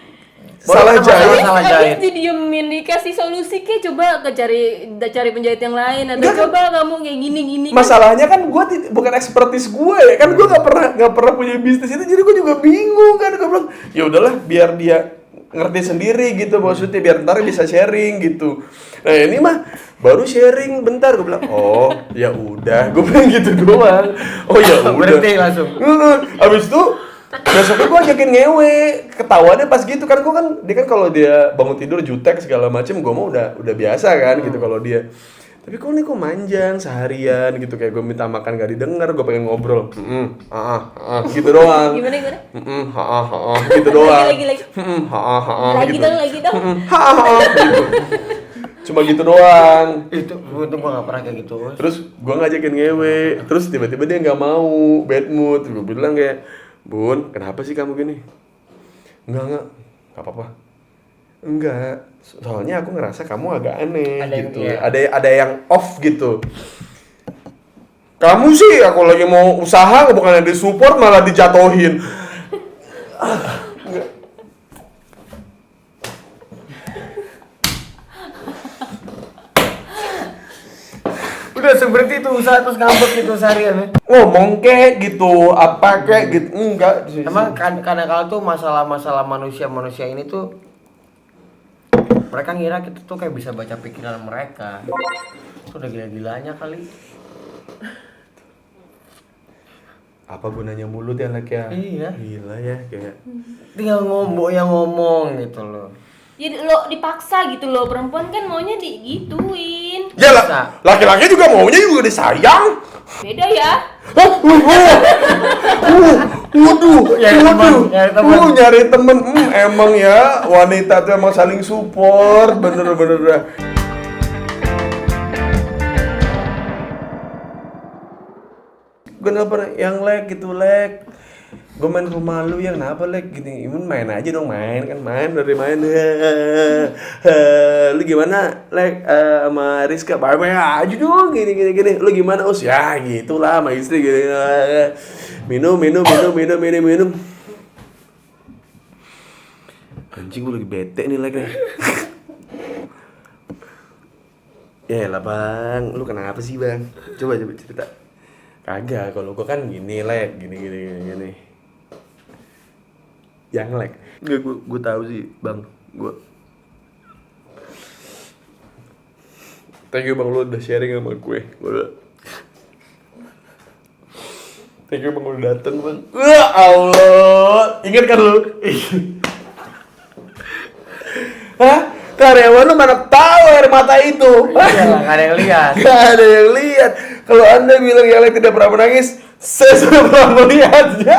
salah jahit?
Salah jahit.
Habis didiemin, dikasih solusi kayak coba cari penjahit yang lain atau
Enggak,
coba kamu kayak gini kan.
Masalahnya kan gue bukan ekspertis gue ya kan, gue nggak pernah punya bisnis itu, jadi gue juga bingung kan. Gue bilang ya udahlah biar dia ngerti sendiri gitu, maksudnya biar ntar bisa sharing gitu. Nah ini mah baru sharing bentar, gue bilang oh ya udah, gue bilang gitu doang. Oh ya udah.
Berhenti langsung.
Abis itu besoknya gue ajakin ngewe, ketahuannya pas gitu kan. Gue kan dia kan kalau dia bangun tidur jutek segala macem, gue mah udah biasa kan gitu kalau dia. Tapi kok nih kok manjang seharian gitu, kayak gue minta makan gak didengar, gue pengen ngobrol, gitu doang.
Gimana?
Gitu doang.
Lagi. Lagi
gitu.
dong.
Gitu. Cuma gitu doang.
Itu gua gak pernah kayak gitu.
Terus gue ngajakin ngewe, terus tiba-tiba dia nggak mau, bad mood. Gue bilang kayak, Bun, kenapa sih kamu gini? Enggak apa-apa. Enggak, soalnya aku ngerasa kamu agak aneh
Ada yang-
gitu.
iya.
Ada yang off gitu. Kamu sih, aku lagi mau usaha, bukannya disupport malah dijatohin.
Udah langsung berhenti tuh usaha terus ngambek gitu seharian ya.
Ngomong kek gitu, apa kek gitu. Enggak.
Emang kadang-kadang tuh masalah-masalah manusia ini tuh mereka ngira kita tuh kayak bisa baca pikiran mereka. Itu udah gila-gilanya kali.
Apa gunanya mulut ya, Lek ya?
Iya.
Gila ya, kayak
Tinggal ngomong gitu loh.
Jadi lo dipaksa gitu loh, perempuan kan maunya digituin.
ya
Bisa.
laki-laki juga maunya juga disayang.
Beda ya.
Waduh,
Nyari teman.
nyari temen. Emang ya wanita tuh emang saling support, bener-bener dah. Gue nelfon yang Lek gitu, Lek. Gue main ke rumah lu, yang kenapa Lek gini? Imun main aja dong, main dari main. Lu gimana Lek sama Rizka? Baik-baik aja dong, gini. Lu gimana Us? Ya gitulah sama istri gini. Minum. Anjing, gue lagi bete nih Lek nih. Ya lah Bang, lu kenapa sih Bang? Coba cerita. Kagak, kalau gue kan gini Lek, gini. Yang Lek. Enggak, gue tahu sih Bang, gue. Thank you Bang, lu udah sharing sama gue. Thank you Bang, udah dateng Bang. Wah Allah, ingat kan lu? Hah? Karyawan lu mana tahu air mata itu?
Iya, gak ada yang lihat.
Gak ada yang lihat. Kalau Anda bilang yang lain tidak pernah menangis, saya sudah pernah melihatnya.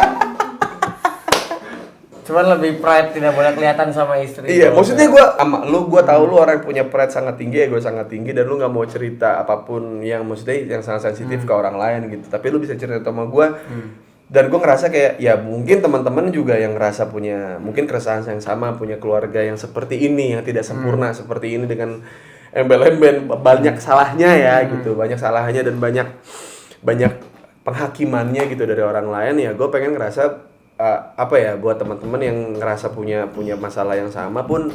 Cuman lebih pride tidak boleh kelihatan sama istri.
Iya, maksudnya gue sama lu, gue tahu lu orang yang punya pride sangat tinggi, gue sangat tinggi, dan lu nggak mau cerita apapun yang maksudnya yang sangat sensitif ke orang lain gitu. Tapi lu bisa cerita sama gue, dan gue ngerasa kayak ya mungkin teman-teman juga yang ngerasa punya mungkin keresahan yang sama, punya keluarga yang seperti ini, yang tidak sempurna seperti ini, dengan embel-embel banyak salahnya ya gitu, banyak salahnya dan banyak penghakimannya gitu dari orang lain. Ya gue pengen ngerasa apa ya, buat teman-teman yang ngerasa punya masalah yang sama pun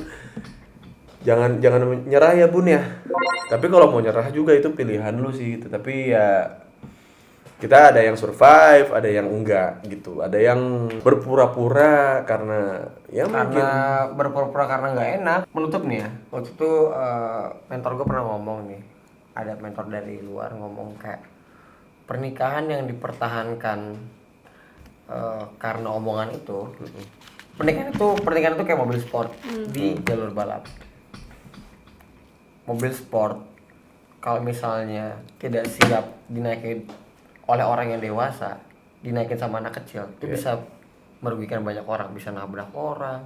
jangan nyerah ya Bun ya. Tapi kalau mau nyerah juga itu pilihan lu sih gitu. Tapi ya kita ada yang survive, ada yang enggak gitu. Ada yang berpura-pura karena ya mungkin
berpura-pura karena nggak enak. Menutup nih ya. Waktu itu mentor gue pernah ngomong nih. Ada mentor dari luar ngomong kayak pernikahan yang dipertahankan karena omongan itu. Pernikahan itu kayak mobil sport di jalur balap. Mobil sport kalau misalnya tidak siap dinaikin oleh orang yang dewasa, dinaikin sama anak kecil, itu bisa merugikan banyak orang, bisa nabrak orang,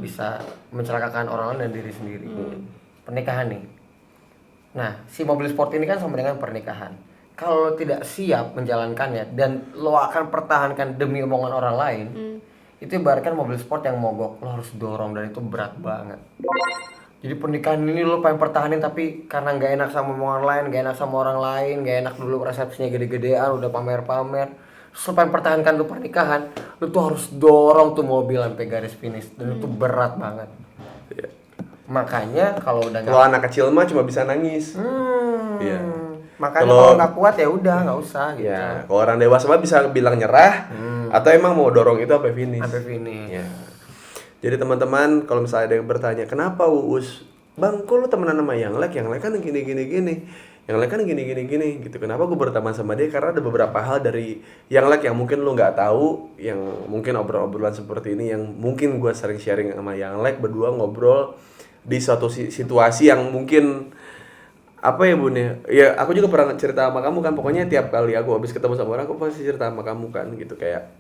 bisa mencelakakan orang lain dan diri sendiri. Pernikahan nih. Nah, si mobil sport ini kan sama dengan pernikahan. Kalau lo tidak siap menjalankannya dan lo akan pertahankan demi omongan orang lain, itu ibaratkan mobil sport yang mogok, lo harus dorong dan itu berat banget. Jadi pernikahan ini lo pengen pertahanin tapi karena nggak enak sama omongan lain, nggak enak sama orang lain, nggak enak dulu resepsinya gede-gedean, udah pamer-pamer. Terus lo pengen pertahankan tuh pernikahan, lo tuh harus dorong tuh mobil sampai garis finish dan itu berat banget.
Iya.
Makanya kalau udah
Kalau anak kecil mah cuma bisa nangis. Iya.
Makanya
Kalau-
kalau nggak kuat ya udah nggak usah gitu.
Ya, kalau orang dewasa mah bisa bilang nyerah atau emang mau dorong itu sampai finish.
Sampai finish.
Ya. Jadi teman-teman kalau misalnya ada yang bertanya, "Kenapa Uus? Bang, kok lu temenan sama Yang Lek kan gini Yang Lek kan gini gitu. Kenapa gue berteman sama dia? Karena ada beberapa hal dari Yang Lek yang mungkin lu nggak tahu, yang mungkin obrolan seperti ini yang mungkin gue sering sharing sama Yang Lek berdua ngobrol di suatu situasi yang mungkin apa ya Bun ya aku juga pernah cerita sama kamu kan, pokoknya tiap kali aku habis ketemu sama orang aku pasti cerita sama kamu kan gitu, kayak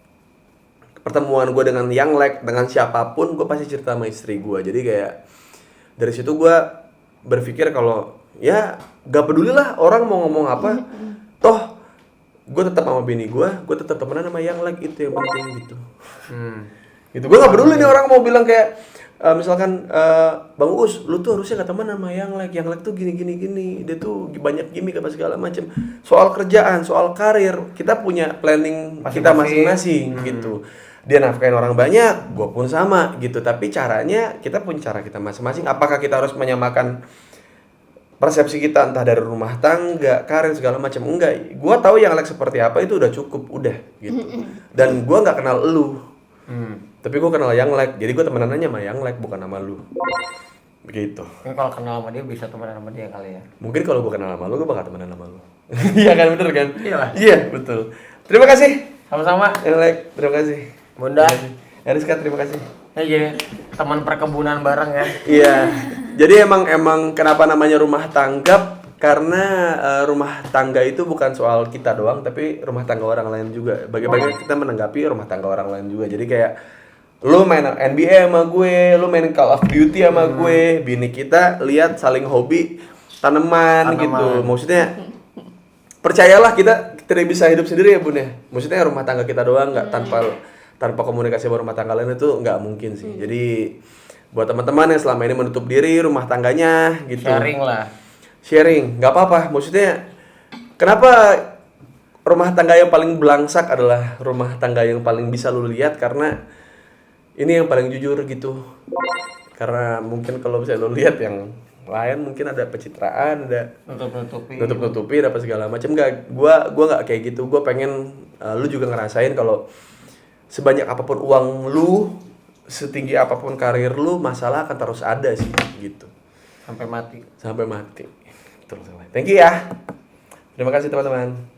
pertemuan gue dengan Yang Lek, dengan siapapun gue pasti cerita sama istri gue. Jadi kayak dari situ gue berpikir kalau ya gak peduli lah orang mau ngomong apa, toh gue tetap sama bini gue tetap temenan sama Yang Lek, itu yang penting gitu. Gitu gue gak peduli nih orang mau bilang kayak misalkan Bang Us, lu tuh harusnya gak teman sama Yang Lek tuh gini, dia tuh banyak gimmick apa segala macem. Soal kerjaan, soal karir, kita punya planning kita masing-masing gitu. Dia nafkahin orang banyak, gue pun sama gitu. Tapi caranya, kita punya cara kita masing-masing. Apakah kita harus menyamakan persepsi kita entah dari rumah tangga, karir segala macam? Enggak. Gue tahu Yang Lek seperti apa itu udah cukup, udah gitu. Dan gue nggak kenal elu. Tapi gue kenal Yang Lek, jadi gue temenannya sama Yang Lek bukan sama lu. Begitu.
Mungkin kalau kenal sama dia bisa temenan sama dia kali ya.
Mungkin kalau gue kenal sama lu, gue bakal temenan sama lu. Iya kan, bener kan?
Iyalah.
Iya, betul. Terima kasih
Sama-sama.
Yang Lek, terima kasih.
Bunda.
Ariska, terima kasih.
Iya, teman perkebunan bareng ya.
Iya. Jadi emang kenapa namanya rumah tanggap? Karena rumah tangga itu bukan soal kita doang, tapi rumah tangga orang lain juga. Bagaimana kita menanggapi rumah tangga orang lain juga. Jadi kayak lu main NBA sama gue, lu main Call of Duty sama gue, bini kita lihat saling hobi tanaman gitu. Maksudnya percayalah kita tidak bisa hidup sendiri ya Bun ya. Maksudnya rumah tangga kita doang nggak tanpa komunikasi sama rumah tangga lain itu nggak mungkin sih. Jadi buat teman-teman yang selama ini menutup diri rumah tangganya gitu. Sharing, nggak apa-apa. Maksudnya kenapa rumah tangga yang paling belangsak adalah rumah tangga yang paling bisa lu lihat, karena ini yang paling jujur gitu. Karena mungkin kalau bisa lu lihat yang lain mungkin ada pencitraan, ada nutup-nutupi apa segala macam. Enggak, gua nggak kayak gitu. Gua pengen lu juga ngerasain kalau sebanyak apapun uang lu, setinggi apapun karir lu, masalah akan terus ada sih gitu.
Sampai mati.
Terus. Thank you ya. Terima kasih teman-teman.